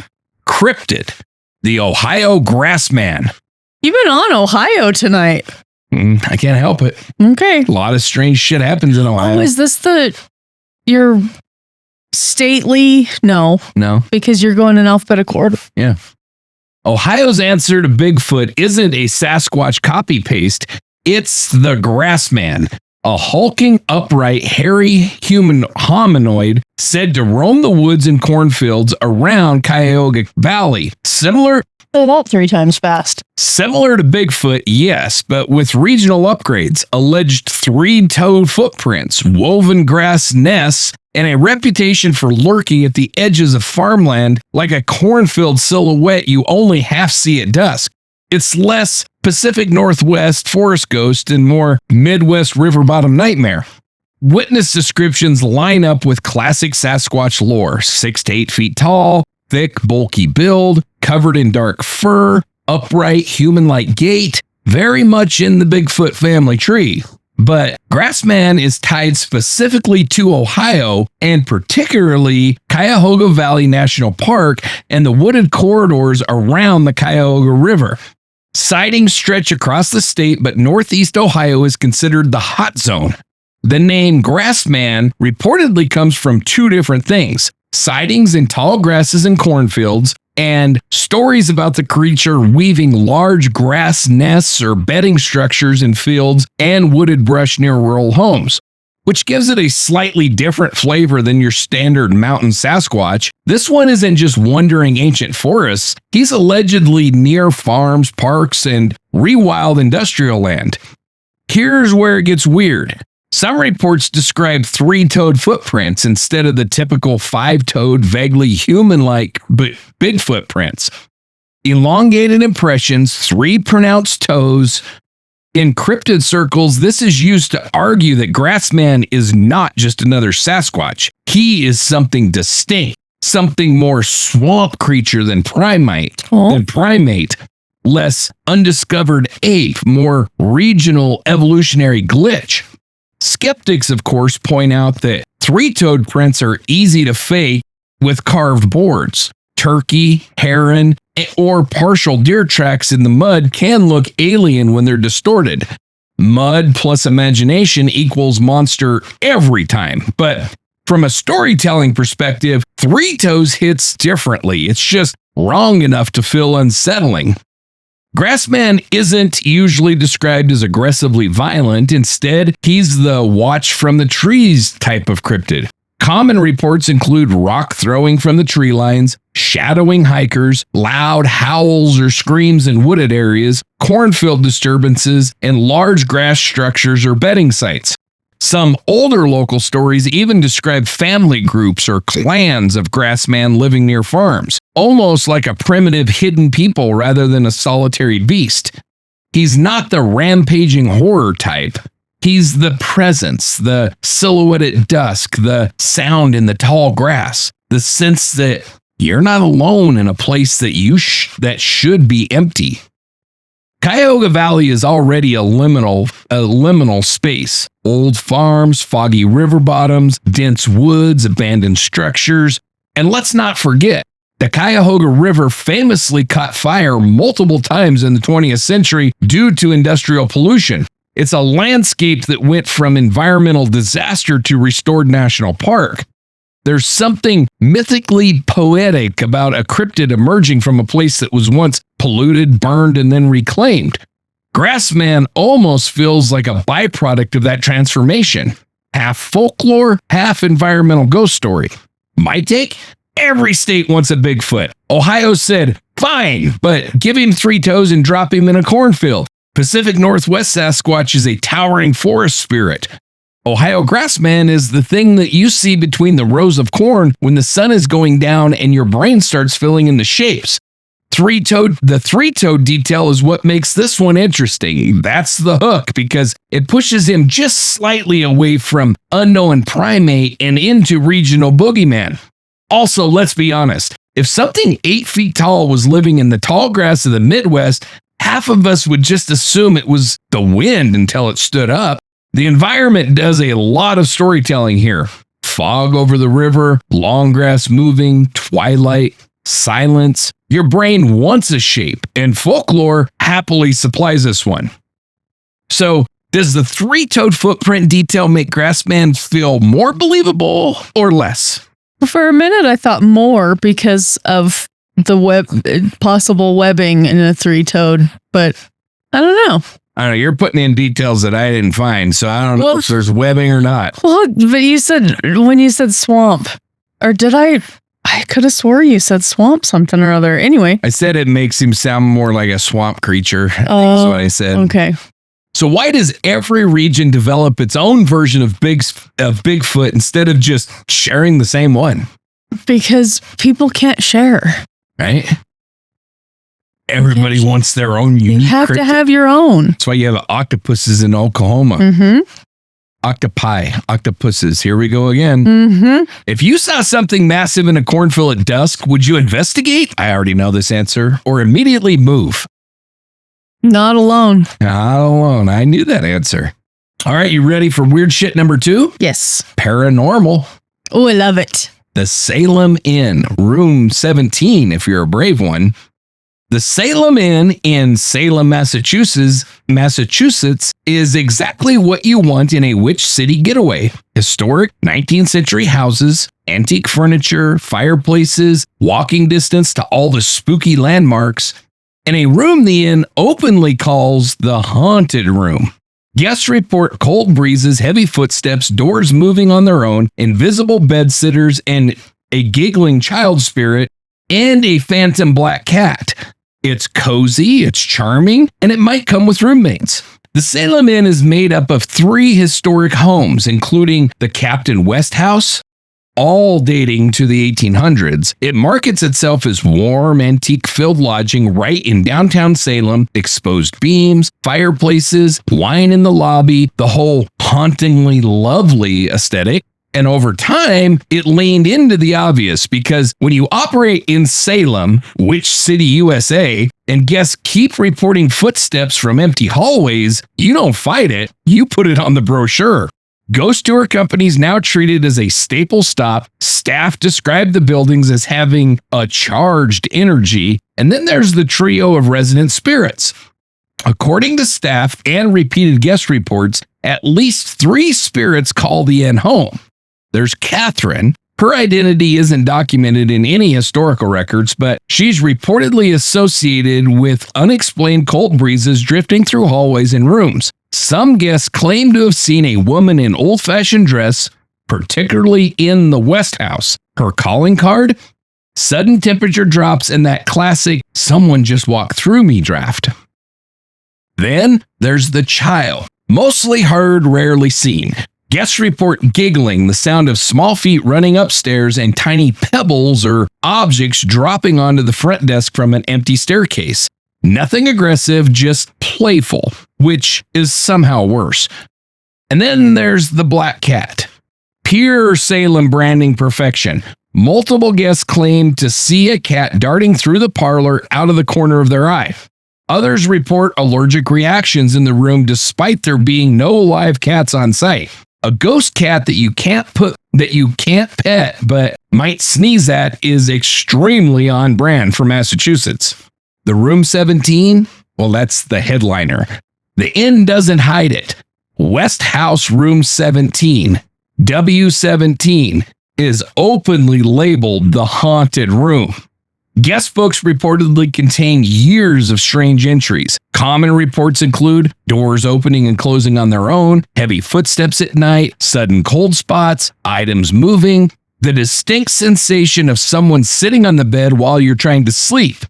Cryptid, the Ohio Grassman. You've been on Ohio tonight. I can't help it. Okay. A lot of strange shit happens in Ohio. Oh, is this your stately? No, because you're going in alphabetical order. Yeah. Ohio's answer to Bigfoot isn't a Sasquatch copy paste. It's the Grassman, a hulking, upright, hairy human hominoid said to roam the woods and cornfields around Cuyahoga Valley. Similar Say that 3 times fast. Similar to Bigfoot, yes, but with regional upgrades, alleged 3-toed footprints, woven grass nests, and a reputation for lurking at the edges of farmland like a cornfield silhouette you only half see at dusk. It's less Pacific Northwest forest ghost and more Midwest river bottom nightmare. Witness descriptions line up with classic Sasquatch lore: 6 to 8 feet tall, thick, bulky build, covered in dark fur, upright, human-like gait, very much in the Bigfoot family tree. But Grassman is tied specifically to Ohio, and particularly Cuyahoga Valley National Park and the wooded corridors around the Cuyahoga River. Sightings stretch across the state, but Northeast Ohio is considered the hot zone. The name Grassman reportedly comes from 2 different things: sightings in tall grasses and cornfields, and stories about the creature weaving large grass nests or bedding structures in fields and wooded brush near rural homes, which gives it a slightly different flavor than your standard mountain Sasquatch. This one isn't just wandering ancient forests. He's allegedly near farms, parks, and rewild industrial land. Here's where it gets weird. Some reports describe 3-toed footprints instead of the typical 5-toed, vaguely human-like big footprints. Elongated impressions, 3 pronounced toes. In cryptid circles, this is used to argue that Grassman is not just another Sasquatch. He is something distinct, something more swamp creature than primate, less undiscovered ape, more regional evolutionary glitch. Skeptics, of course, point out that 3-toed prints are easy to fake with carved boards. turkey, heron, or partial deer tracks in the mud can look alien when they're distorted. Mud plus imagination equals monster every time. But from a storytelling perspective, Three Toes hits differently. It's just wrong enough to feel unsettling. Grassman isn't usually described as aggressively violent. Instead, he's the watch from the trees type of cryptid. Common reports include rock throwing from the tree lines, shadowing hikers, loud howls or screams in wooded areas, cornfield disturbances, and large grass structures or bedding sites. Some older local stories even describe family groups or clans of Grassman living near farms, almost like a primitive hidden people rather than a solitary beast. He's not the rampaging horror type. He's the presence, the silhouette at dusk, the sound in the tall grass, the sense that you're not alone in a place that that should be empty. Cuyahoga Valley is already a liminal space. Old farms, foggy river bottoms, dense woods, abandoned structures. And let's not forget, the Cuyahoga River famously caught fire multiple times in the 20th century due to industrial pollution. It's a landscape that went from environmental disaster to restored national park. There's something mythically poetic about a cryptid emerging from a place that was once polluted, burned, and then reclaimed. Grassman almost feels like a byproduct of that transformation. Half folklore, half environmental ghost story. My take? Every state wants a Bigfoot. Ohio said, fine, but give him 3 toes and drop him in a cornfield. Pacific Northwest Sasquatch is a towering forest spirit. Ohio Grassman is the thing that you see between the rows of corn when the sun is going down and your brain starts filling in the shapes. The three-toed detail is what makes this one interesting. That's the hook because it pushes him just slightly away from unknown primate and into regional boogeyman. Also, let's be honest, if something 8 feet tall was living in the tall grass of the Midwest, half of us would just assume it was the wind until it stood up. The environment does a lot of storytelling here. Fog over the river, long grass moving, twilight, silence. Your brain wants a shape, and folklore happily supplies us one. So, does the 3-toed footprint detail make Grassman feel more believable or less? For a minute, I thought more because of the possible webbing in a 3-toed, but I don't know. I don't know. You're putting in details that I didn't find, so I don't know if there's webbing or not. Well, but you said, when you said swamp, or did I could have swore you said swamp something or other. Anyway. I said it makes him sound more like a swamp creature. That's what I said. Okay. So why does every region develop its own version of Bigfoot instead of just sharing the same one? Because people can't share. Right? Everybody wants their own unique. You have to have your own. That's why you have octopuses in Oklahoma. Mm-hmm. Octopuses. Here we go again. Mm-hmm. If you saw something massive in a cornfield at dusk, would you investigate? I already know this answer. Or immediately move? Not alone. Not alone. I knew that answer. All right, you ready for weird shit number 2? Yes. Paranormal. Oh, I love it. The Salem Inn, room 17, if you're a brave one. The Salem Inn in Salem, Massachusetts is exactly what you want in a witch city getaway. Historic 19th century houses, antique furniture, fireplaces, walking distance to all the spooky landmarks, and a room the inn openly calls the haunted room. Guests report cold breezes, heavy footsteps, doors moving on their own, invisible bed-sitters, and a giggling child spirit, and a phantom black cat. It's cozy, it's charming, and it might come with roommates. The Salem Inn is made up of 3 historic homes, including the Captain West House, all dating to the 1800s. It markets itself as warm, antique-filled lodging right in downtown Salem, exposed beams, fireplaces, wine in the lobby, the whole hauntingly lovely aesthetic. And over time, it leaned into the obvious because when you operate in Salem, Witch City, USA, and guests keep reporting footsteps from empty hallways, you don't fight it, you put it on the brochure. Ghost tour companies now treat it as a staple stop. Staff describe the buildings as having a charged energy. And then there's the trio of resident spirits. According to staff and repeated guest reports, at least 3 spirits call the inn home. There's Catherine. Her identity isn't documented in any historical records, but she's reportedly associated with unexplained cold breezes drifting through hallways and rooms. Some guests claim to have seen a woman in old-fashioned dress, particularly in the West House. Her calling card? Sudden temperature drops and that classic "someone just walked through me" draft. Then there's the child. Mostly heard, rarely seen. Guests report giggling, the sound of small feet running upstairs, and tiny pebbles or objects dropping onto the front desk from an empty staircase. Nothing aggressive, just playful, which is somehow worse. And then there's the black cat. Pure Salem branding perfection. Multiple guests claim to see a cat darting through the parlor out of the corner of their eye. Others report allergic reactions in the room despite there being no live cats on site. A ghost cat that you can't pet but might sneeze at is extremely on brand for Massachusetts. The room 17, well, that's the headliner. The inn doesn't hide it. West House room 17, W17, is openly labeled the haunted room. Guest books reportedly contain years of strange entries. Common reports include doors opening and closing on their own, heavy footsteps at night, sudden cold spots, items moving, the distinct sensation of someone sitting on the bed while you're trying to sleep,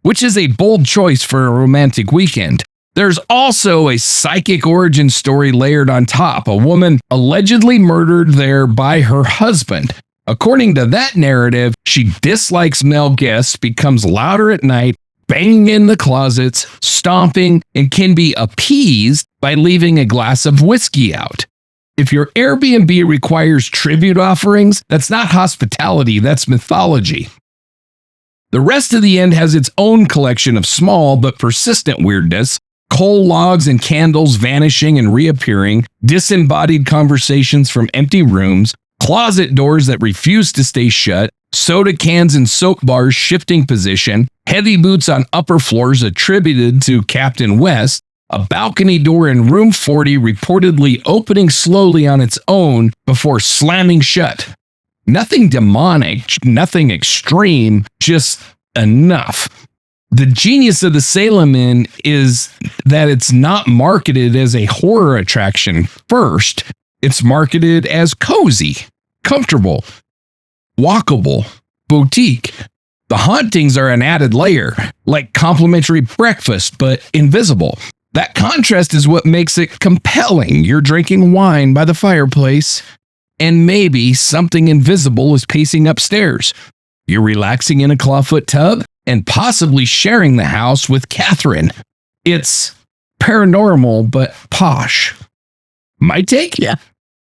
which is a bold choice for a romantic weekend. There's also a psychic origin story layered on top, a woman allegedly murdered there by her husband. According to that narrative, she dislikes male guests, becomes louder at night, banging in the closets, stomping, and can be appeased by leaving a glass of whiskey out. If your Airbnb requires tribute offerings, that's not hospitality, that's mythology. The rest of the inn has its own collection of small but persistent weirdness. Coal logs and candles vanishing and reappearing, disembodied conversations from empty rooms, closet doors that refuse to stay shut, soda cans and soap bars shifting position, heavy boots on upper floors attributed to Captain West, a balcony door in room 40 reportedly opening slowly on its own before slamming shut. Nothing demonic, nothing extreme, just enough. The genius of the Salem Inn is that it's not marketed as a horror attraction first. It's marketed as cozy, comfortable, walkable, boutique. The hauntings are an added layer, like complimentary breakfast, but invisible. That contrast is what makes it compelling. You're drinking wine by the fireplace, and maybe something invisible is pacing upstairs. You're relaxing in a clawfoot tub and possibly sharing the house with Catherine. It's paranormal, but posh. My take? Yeah.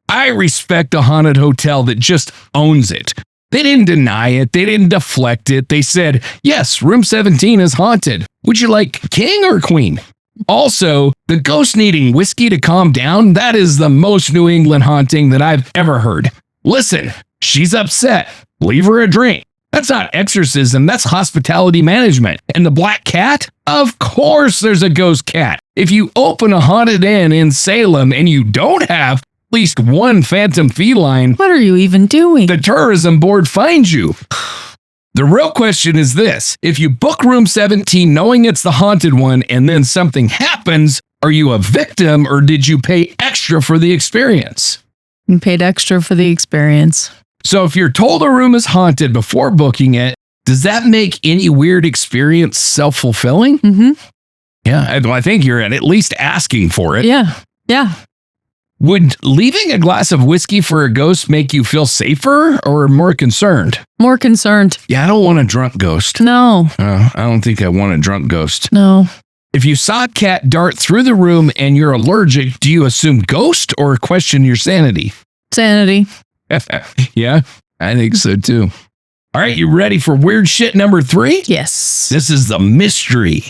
I respect a haunted hotel that just owns it. They didn't deny it. They didn't deflect it. They said, yes, room 17 is haunted. Would you like king or queen? Also, the ghost needing whiskey to calm down, that is the most New England haunting that I've ever heard. Listen, she's upset. Leave her a drink. That's not exorcism, that's hospitality management. And the black cat? Of course there's a ghost cat. If you open a haunted inn in Salem and you don't have at least one phantom feline, What are you even doing? the tourism board finds you. The real question is this: if you book room 17 knowing it's the haunted one and then something happens, are you a victim or did you pay extra for the experience? You paid extra for the experience. So if you're told a room is haunted before booking it, does that make any weird experience self-fulfilling? Mm-hmm. Yeah, I think you're at least asking for it. Yeah. Yeah. Would leaving a glass of whiskey for a ghost make you feel safer or more concerned? More concerned. Yeah, I don't want a drunk ghost. No. I don't think I want a drunk ghost. No. If you saw a cat dart through the room and you're allergic, do you assume ghost or question your sanity? Sanity. Yeah, I think so too. All right, you ready for weird shit number 3? Yes. This is the mystery.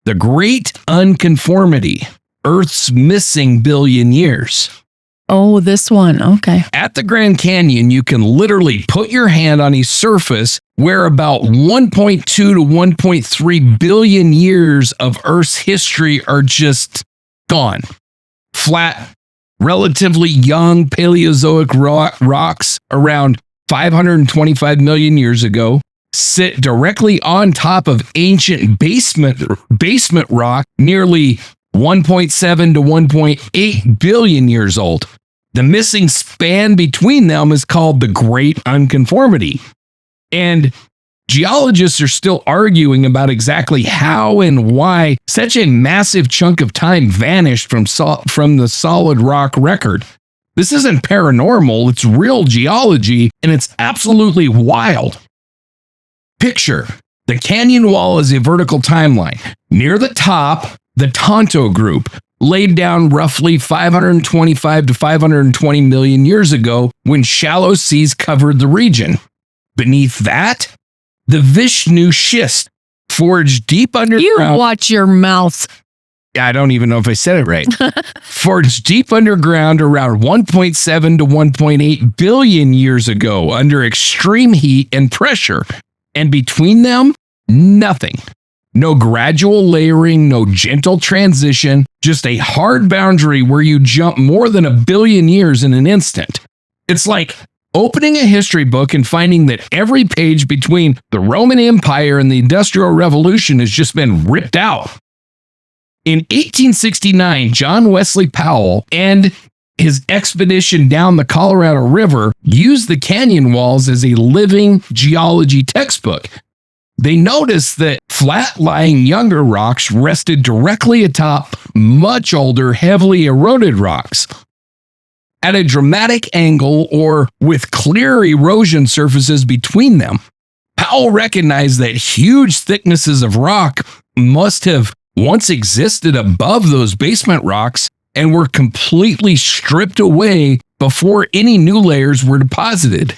The Great Unconformity. Earth's missing billion years. Oh, this one. Okay. At the Grand Canyon, you can literally put your hand on a surface where about 1.2 to 1.3 billion years of Earth's history are just gone. Flat, relatively young Paleozoic rocks around 525 million years ago sit directly on top of ancient basement rock nearly 1.7 to 1.8 billion years old. The missing span between them is called the Great Unconformity. And geologists are still arguing about exactly how and why such a massive chunk of time vanished from the solid rock record. This isn't paranormal, it's real geology, and it's absolutely wild. Picture, the canyon wall is a vertical timeline. Near the top, the Tonto Group, laid down roughly 525 to 520 million years ago when shallow seas covered the region. Beneath that, the Vishnu Schist, forged deep underground. You watch your mouth. I don't even know if I said it right. Forged deep underground around 1.7 to 1.8 billion years ago under extreme heat and pressure. And between them, nothing. No gradual layering, no gentle transition, just a hard boundary where you jump more than 1 billion years in an instant. It's like opening a history book and finding that every page between the Roman Empire and the Industrial Revolution has just been ripped out. In 1869, John Wesley Powell and his expedition down the Colorado River used the canyon walls as a living geology textbook. They noticed that flat-lying younger rocks rested directly atop much older, heavily eroded rocks. At a dramatic angle or with clear erosion surfaces between them, Powell recognized that huge thicknesses of rock must have once existed above those basement rocks and were completely stripped away before any new layers were deposited.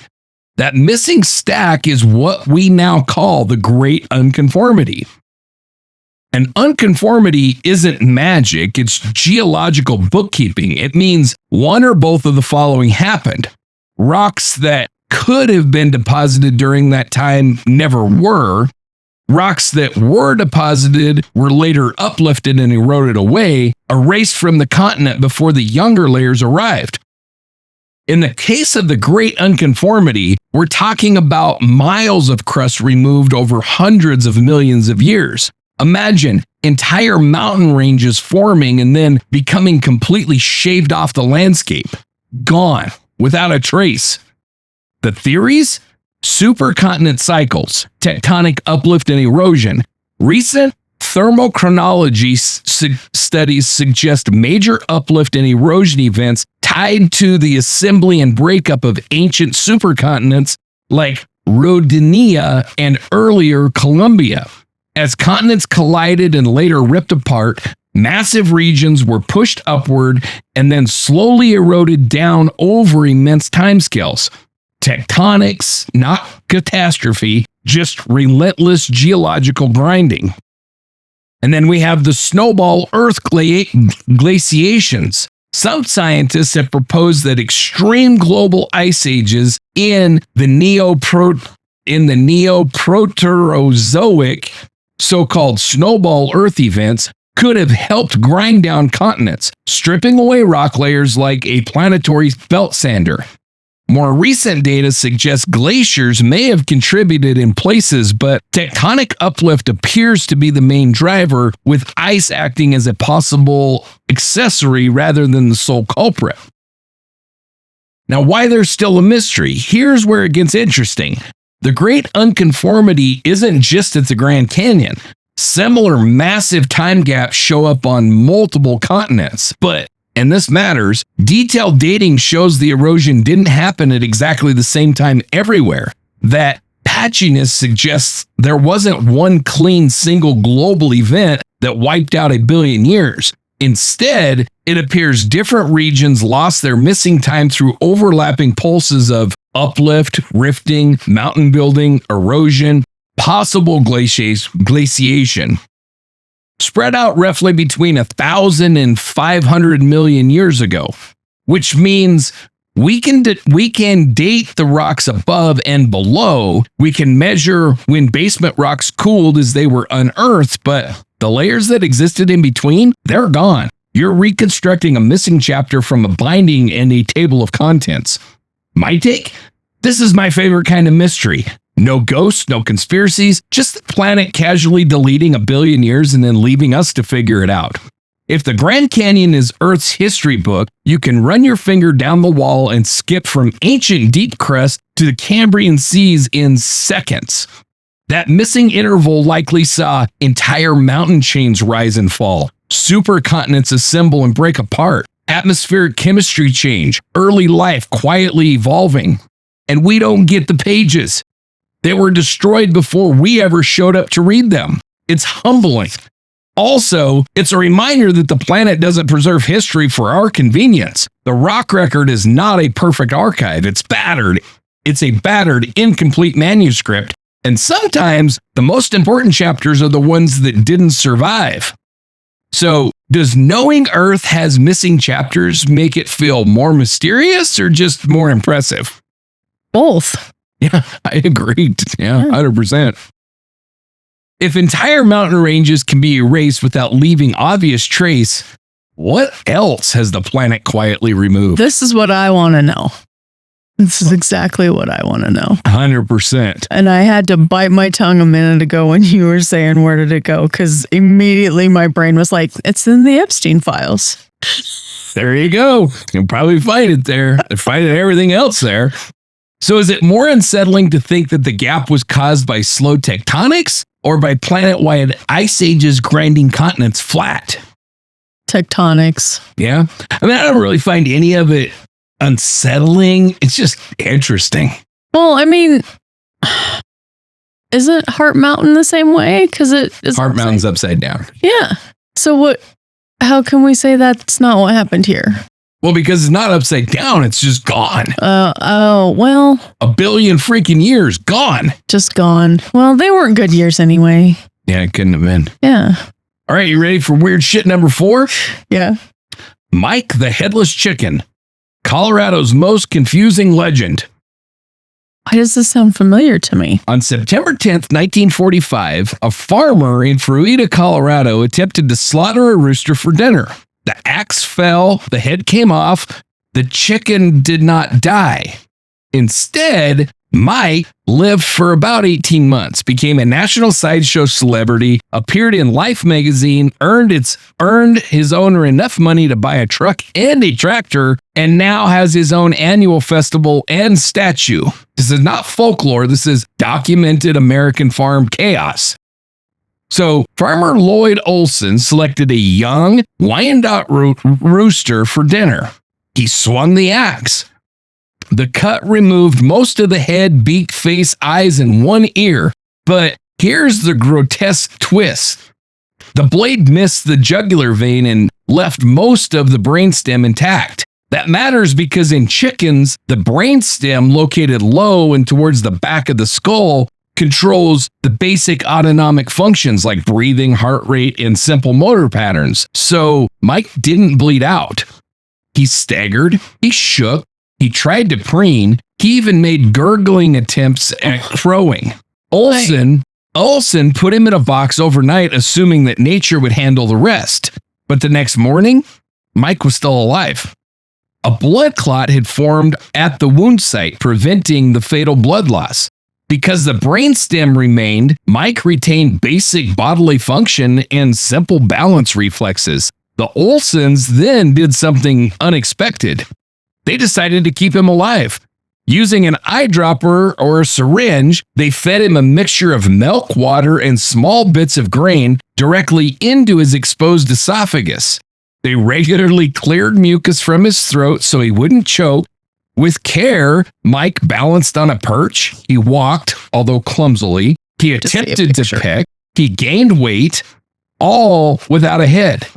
That missing stack is what we now call the Great Unconformity. An unconformity isn't magic, it's geological bookkeeping. It means one or both of the following happened. Rocks that could have been deposited during that time never were. Rocks that were deposited were later uplifted and eroded away, erased from the continent before the younger layers arrived. In the case of the Great Unconformity, we're talking about miles of crust removed over hundreds of millions of years. Imagine entire mountain ranges forming and then becoming completely shaved off the landscape. Gone, without a trace. The theories? Supercontinent cycles, tectonic uplift and erosion. Recent thermochronology studies suggest major uplift and erosion events tied to the assembly and breakup of ancient supercontinents like Rodinia and earlier Columbia. As continents collided and later ripped apart, massive regions were pushed upward and then slowly eroded down over immense timescales. Tectonics, not catastrophe, just relentless geological grinding. And then we have the snowball Earth glaciations. Some scientists have proposed that extreme global ice ages in the Neoproterozoic, so-called snowball Earth events, could have helped grind down continents, stripping away rock layers like a planetary belt sander. More recent data suggests glaciers may have contributed in places, but tectonic uplift appears to be the main driver, with ice acting as a possible accessory rather than the sole culprit. Now, why there's still a mystery? Here's where it gets interesting. The Great Unconformity isn't just at the Grand Canyon. Similar massive time gaps show up on multiple continents, but and this matters, detailed dating shows the erosion didn't happen at exactly the same time everywhere. That patchiness suggests there wasn't one clean single global event that wiped out 1 billion years. Instead, it appears different regions lost their missing time through overlapping pulses of uplift, rifting, mountain building, erosion, possible glaciation. Spread out roughly between 1,000 and 500 million years ago. which means we can date the rocks above and below. We can measure when basement rocks cooled as they were unearthed, but the layers that existed in between, they're gone. You're reconstructing a missing chapter from a binding and a table of contents. My take? This is my favorite kind of mystery. No ghosts, no conspiracies, just the planet casually deleting a billion years and then leaving us to figure it out. If the Grand Canyon is Earth's history book, you can run your finger down the wall and skip from ancient deep crust to the Cambrian seas in seconds. That missing interval likely saw entire mountain chains rise and fall, supercontinents assemble and break apart, atmospheric chemistry change, early life quietly evolving. And we don't get the pages. They were destroyed before we ever showed up to read them. It's humbling. Also, it's a reminder that the planet doesn't preserve history for our convenience. The rock record is not a perfect archive. It's battered. It's a battered, incomplete manuscript. And sometimes the most important chapters are the ones that didn't survive. So, does knowing Earth has missing chapters make it feel more mysterious or just more impressive? Both. Yeah, I agreed. Yeah, 100%. If entire mountain ranges can be erased without leaving obvious trace, what else has the planet quietly removed? This is what I want to know. This is exactly what I want to know. 100%. And I had to bite my tongue a minute ago when you were saying, where did it go? Because immediately my brain was like, it's in the Epstein files. There you go. You'll probably find it there. They're finding everything else there. So is it more unsettling to think that the gap was caused by slow tectonics or by planet-wide ice ages grinding continents flat? Tectonics. Yeah. I mean, I don't really find any of it unsettling. It's just interesting. Well, I mean, isn't Heart Mountain the same way? Because it is Heart Mountain's upside down. Yeah. So what? How can we say that's not what happened here? Well, because it's not upside down, it's just gone. Well. A billion freaking years, gone. Just gone. Well, they weren't good years anyway. Yeah, it couldn't have been. Yeah. All right, you ready for weird shit number 4? Yeah. Mike the Headless Chicken, Colorado's most confusing legend. Why does this sound familiar to me? On September 10th, 1945, a farmer in Fruita, Colorado attempted to slaughter a rooster for dinner. The axe fell, the head came off, the chicken did not die. Instead, Mike lived for about 18 months, became a national sideshow celebrity, appeared in Life magazine, earned his owner enough money to buy a truck and a tractor, and now has his own annual festival and statue. This is not folklore, this is documented American farm chaos. So, Farmer Lloyd Olson selected a young Wyandotte rooster for dinner. He swung the axe. The cut removed most of the head, beak, face, eyes, and one ear. But here's the grotesque twist. The blade missed the jugular vein and left most of the brainstem intact. That matters because in chickens, the brainstem located low and towards the back of the skull controls the basic autonomic functions like breathing, heart rate, and simple motor patterns. So Mike didn't bleed out. He staggered, he shook, he tried to preen, he even made gurgling attempts at crowing. Olson put him in a box overnight, assuming that nature would handle the rest. But the next morning, Mike was still alive. A blood clot had formed at the wound site, preventing the fatal blood loss. Because the brainstem remained, Mike retained basic bodily function and simple balance reflexes. The Olsons then did something unexpected. They decided to keep him alive. Using an eyedropper or a syringe, they fed him a mixture of milk, water, and small bits of grain directly into his exposed esophagus. They regularly cleared mucus from his throat so he wouldn't choke. With care, Mike balanced on a perch. He walked, although clumsily. He attempted to peck. He gained weight, all without a head.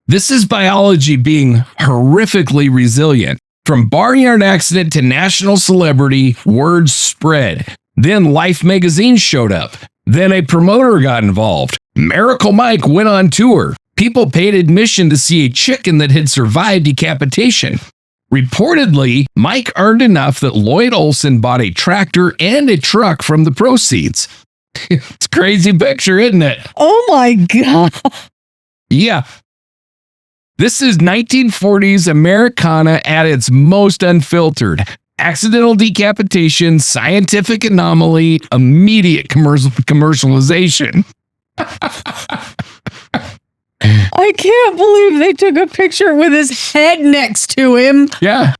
This is biology being horrifically resilient. From barnyard accident to national celebrity, words spread. Then Life magazine showed up. Then a promoter got involved. Miracle Mike went on tour. People paid admission to see a chicken that had survived decapitation. Reportedly, Mike earned enough that Lloyd Olson bought a tractor and a truck from the proceeds. It's a crazy picture, isn't it? Oh my God. Yeah. This is 1940s Americana at its most unfiltered. Accidental decapitation, scientific anomaly, immediate commercialization. I can't believe they took a picture with his head next to him. Yeah,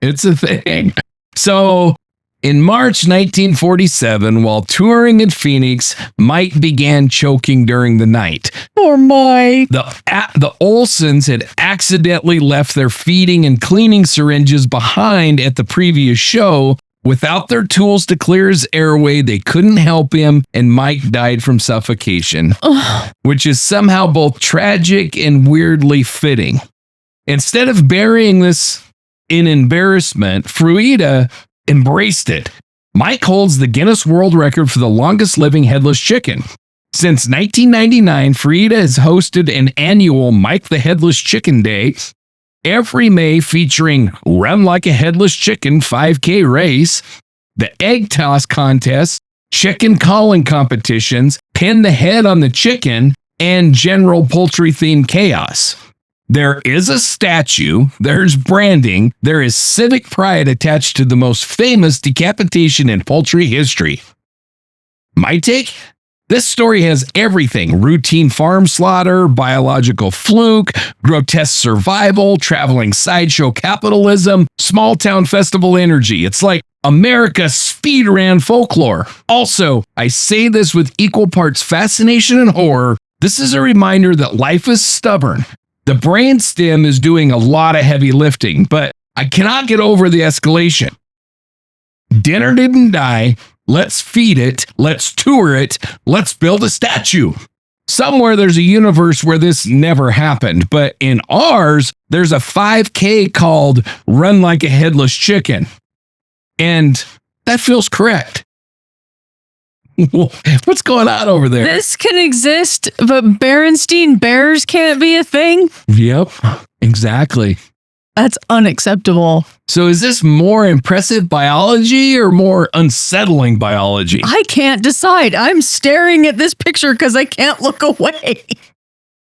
it's a thing. So, in March 1947, while touring in Phoenix, Mike began choking during the night. Poor Mike. The Olsons had accidentally left their feeding and cleaning syringes behind at the previous show. Without their tools to clear his airway, they couldn't help him, and Mike died from suffocation, which is somehow both tragic and weirdly fitting. Instead of burying this in embarrassment, Fruita embraced it. Mike holds the Guinness World Record for the longest living headless chicken. Since 1999, Fruita has hosted an annual Mike the Headless Chicken Day every May, featuring Run Like a Headless Chicken 5K race, the egg toss contest, chicken calling competitions, pin the head on the chicken, and general poultry-themed chaos. There is a statue, there's branding, there is civic pride attached to the most famous decapitation in poultry history. My take? This story has everything: routine farm slaughter, biological fluke, grotesque survival, traveling sideshow capitalism, small town festival energy. It's like America's speed ran folklore. Also, I say this with equal parts fascination and horror. This is a reminder that life is stubborn. The brainstem is doing a lot of heavy lifting, but I cannot get over the escalation. Dinner didn't die. Let's feed it. Let's tour it. Let's build a statue. Somewhere there's a universe where this never happened, but in ours, there's a 5K called Run Like a Headless Chicken. And that feels correct. What's going on over there? This can exist, but Berenstain Bears can't be a thing? Yep, exactly. That's unacceptable. So is this more impressive biology or more unsettling biology? I can't decide. I'm staring at this picture because I can't look away.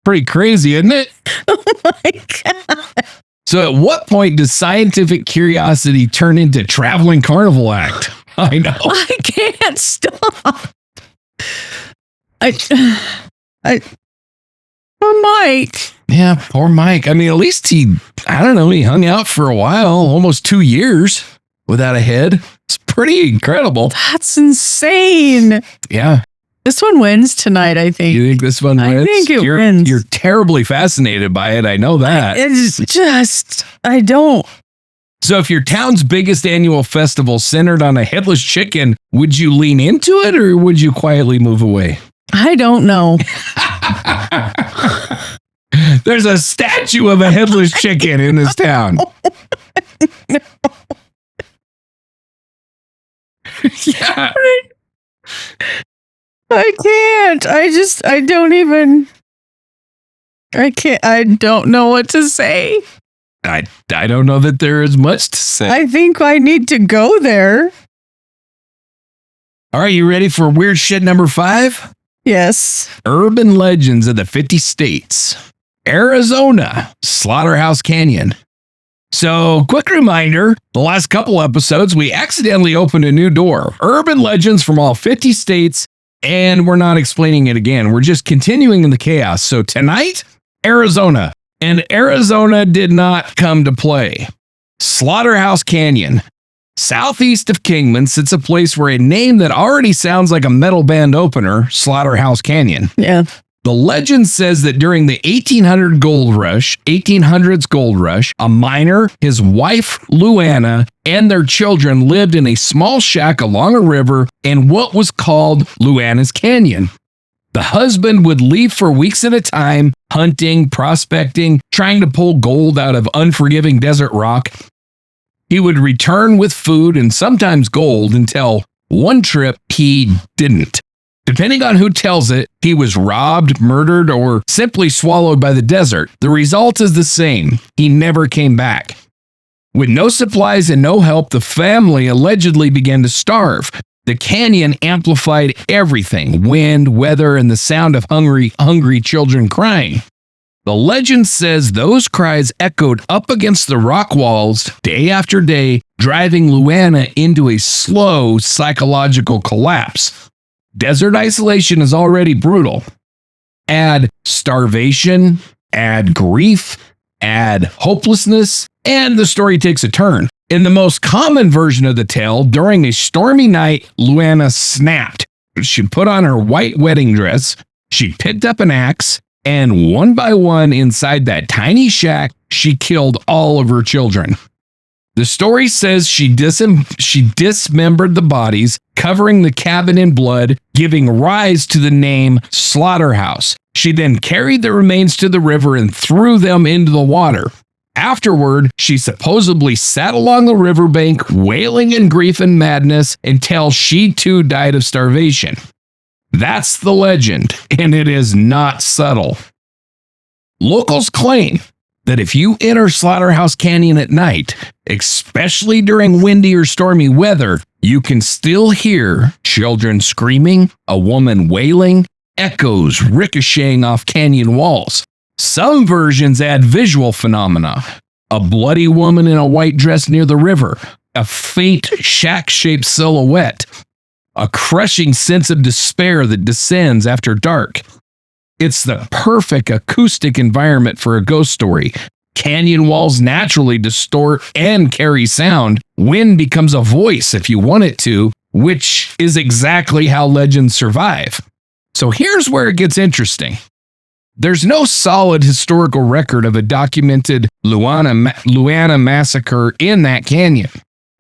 Pretty crazy, isn't it? Oh my God. So at what point does scientific curiosity turn into traveling carnival act? I know. I can't stop. Poor Mike. Yeah, poor Mike. I mean, at least he hung out for a while, almost 2 years without a head. It's pretty incredible. That's insane. Yeah. This one wins tonight, I think. You think this one wins? I think it wins. You're terribly fascinated by it. I know that. It's just, I don't. So if your town's biggest annual festival centered on a headless chicken, would you lean into it or would you quietly move away? I don't know. There's a statue of a headless chicken in this town. No. Yeah. I can't. I don't know what to say. I don't know that there is much to say. I think I need to go there. All right, you ready for weird shit number 5? Yes. Urban legends of the 50 states. Arizona, Slaughterhouse Canyon. So, quick reminder, the last couple episodes, we accidentally opened a new door. Urban legends from all 50 states, and we're not explaining it again. We're just continuing in the chaos. So tonight, Arizona. And Arizona did not come to play. Slaughterhouse Canyon. Southeast of Kingman sits a place where a name that already sounds like a metal band opener, Slaughterhouse Canyon. Yeah. The legend says that during the 1800s gold rush, a miner, his wife, Luana, and their children lived in a small shack along a river in what was called Luana's Canyon. The husband would leave for weeks at a time, hunting, prospecting, trying to pull gold out of unforgiving desert rock. He would return with food and sometimes gold until one trip he didn't. Depending on who tells it, he was robbed, murdered, or simply swallowed by the desert. The result is the same. He never came back. With no supplies and no help, the family allegedly began to starve. The canyon amplified everything: wind, weather, and the sound of hungry children crying. The legend says those cries echoed up against the rock walls day after day, driving Luana into a slow psychological collapse. Desert isolation is already brutal. Add starvation, add grief, add hopelessness, and the story takes a turn. In the most common version of the tale, during a stormy night, Luana snapped. She put on her white wedding dress, she picked up an axe, and one by one inside that tiny shack, she killed all of her children. The story says she dismembered the bodies, covering the cabin in blood, giving rise to the name Slaughterhouse. She then carried the remains to the river and threw them into the water. Afterward, she supposedly sat along the riverbank, wailing in grief and madness until she too died of starvation. That's the legend, and it is not subtle. Locals claim that if you enter Slaughterhouse Canyon at night, especially during windy or stormy weather, you can still hear children screaming, a woman wailing, echoes ricocheting off canyon walls. Some versions add visual phenomena: a bloody woman in a white dress near the river, a faint shack-shaped silhouette, a crushing sense of despair that descends after dark. It's the perfect acoustic environment for a ghost story. Canyon walls naturally distort and carry sound. Wind becomes a voice if you want it to, which is exactly how legends survive. So here's where it gets interesting. There's no solid historical record of a documented Luana massacre in that canyon.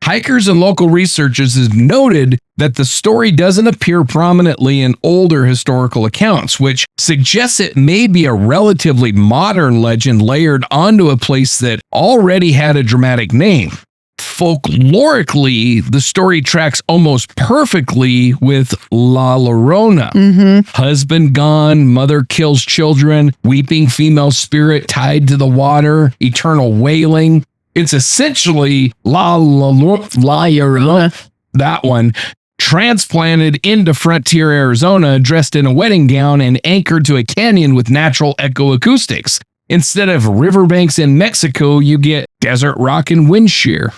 Hikers and local researchers have noted that the story doesn't appear prominently in older historical accounts, which suggests it may be a relatively modern legend layered onto a place that already had a dramatic name. Folklorically, the story tracks almost perfectly with La Llorona. Husband gone, mother kills children, weeping female spirit tied to the water, eternal wailing. It's essentially La Llorona, that one, transplanted into frontier Arizona, dressed in a wedding gown and anchored to a canyon with natural echoacoustics. Instead of riverbanks in Mexico, you get desert rock and wind shear.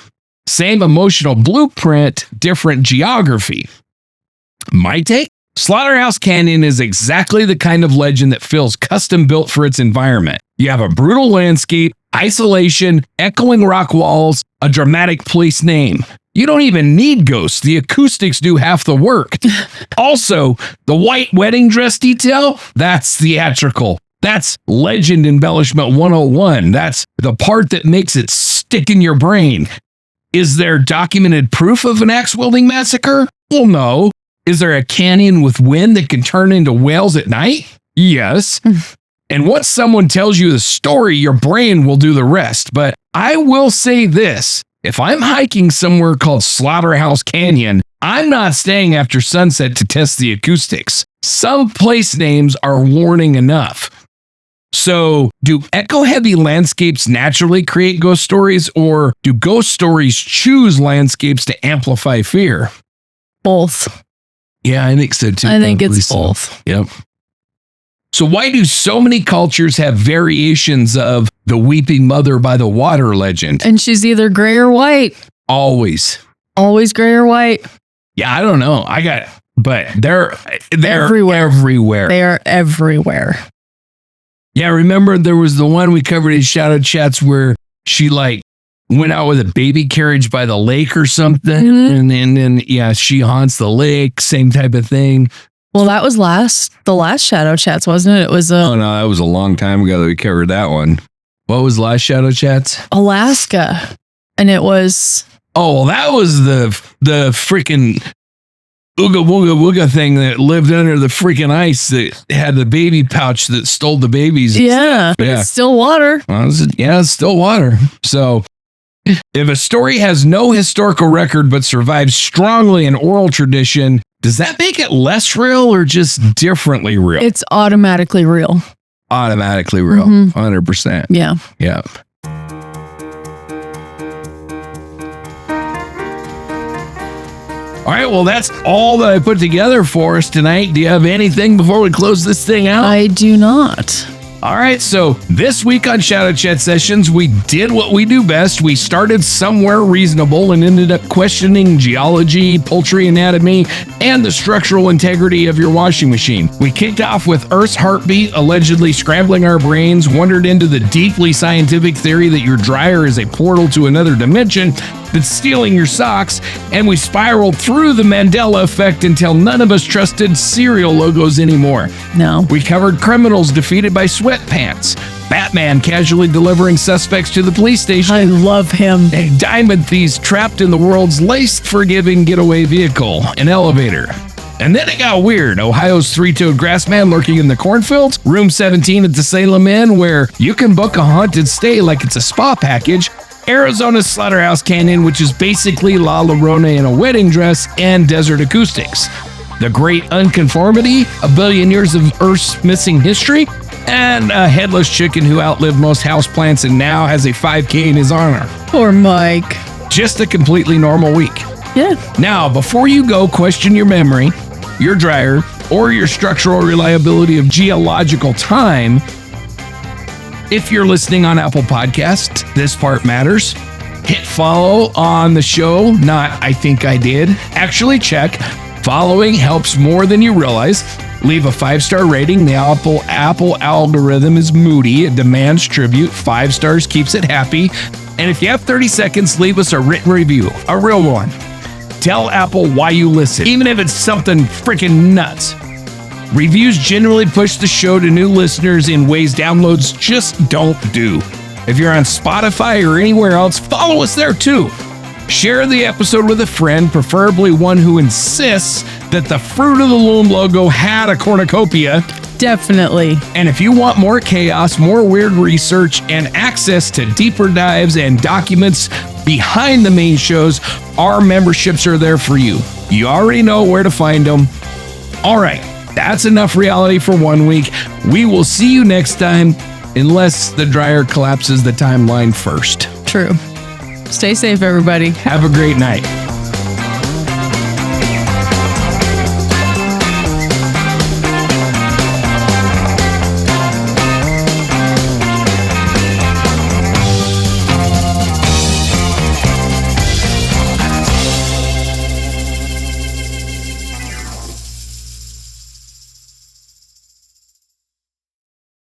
Same emotional blueprint, different geography. My take? Slaughterhouse Canyon is exactly the kind of legend that feels custom built for its environment. You have a brutal landscape, isolation, echoing rock walls, a dramatic place name. You don't even need ghosts. The acoustics do half the work. Also, the white wedding dress detail, that's theatrical. That's legend embellishment 101. That's the part that makes it stick in your brain. Is there documented proof of an axe-wielding massacre? Well, no. Is there a canyon with wind that can turn into whales at night? Yes. And once someone tells you the story, your brain will do the rest. But I will say this. If I'm hiking somewhere called Slaughterhouse Canyon, I'm not staying after sunset to test the acoustics. Some place names are warning enough. So, do echo-heavy landscapes naturally create ghost stories, or do ghost stories choose landscapes to amplify fear? Both. Yeah, I think so too. I think it's both. Yep. So why do so many cultures have variations of the weeping mother by the water legend? And she's either gray or white. Always. Always gray or white. Yeah, I don't know. But they're everywhere. They are everywhere. Yeah, remember there was the one we covered in Shadow Chats where she went out with a baby carriage by the lake or something. And then she haunts the lake, same type of thing. Well, that was the last Shadow Chats, wasn't it? It was Oh no, that was a long time ago that we covered that one. What was last Shadow Chats? Alaska. And it was... Oh, well, that was the freaking Ooga Wooga Wooga thing that lived under the freaking ice that had the baby pouch that stole the babies. Yeah, but it's still water. Well, it's still water. So if a story has no historical record but survives strongly in oral tradition, Does that make it less real or just differently real? It's automatically real. Automatically real. 100%. Yeah. Yeah. All right, well, that's all that I put together for us tonight. Do you have anything before we close this thing out? I do not. All right, so this week on Shadow Chat Sessions, we did what we do best. We started somewhere reasonable and ended up questioning geology, poultry anatomy, and the structural integrity of your washing machine. We kicked off with Earth's heartbeat allegedly scrambling our brains, wandered into the deeply scientific theory that your dryer is a portal to another dimension that's stealing your socks, and we spiraled through the Mandela Effect until none of us trusted cereal logos anymore. No. We covered criminals defeated by sweatpants, Batman casually delivering suspects to the police station, I love him. and diamond thieves trapped in the world's least forgiving getaway vehicle, an elevator. And then it got weird. Ohio's three-toed grassman lurking in the cornfields, room 17 at the Salem Inn, where you can book a haunted stay like it's a spa package, Arizona's Slaughterhouse Canyon, which is basically La Llorona in a wedding dress, and desert acoustics. The Great Unconformity, a billion years of Earth's missing history, and a headless chicken who outlived most houseplants and now has a 5K in his honor. Poor Mike. Just a completely normal week. Yeah. Now, before you go question your memory, your dryer, or your structural reliability of geological time, if you're listening on Apple Podcasts, this part matters. Hit follow on the show, not I think I did. Actually check. Following helps more than you realize. Leave a 5-star rating. The Apple algorithm is moody. It demands tribute. 5 stars keeps it happy. And if you have 30 seconds, leave us a written review, a real one. Tell Apple why you listen, even if it's something freaking nuts. Reviews generally push the show to new listeners in ways downloads just don't do. If you're on Spotify or anywhere else, follow us there too. Share the episode with a friend, preferably one who insists that the Fruit of the Loom logo had a cornucopia. Definitely. And if you want more chaos, more weird research, and access to deeper dives and documents behind the main shows, our memberships are there for you. You already know where to find them. All right, that's enough reality for 1 week. We will see you next time, unless the dryer collapses the timeline first. True. Stay safe, everybody. Have a great night.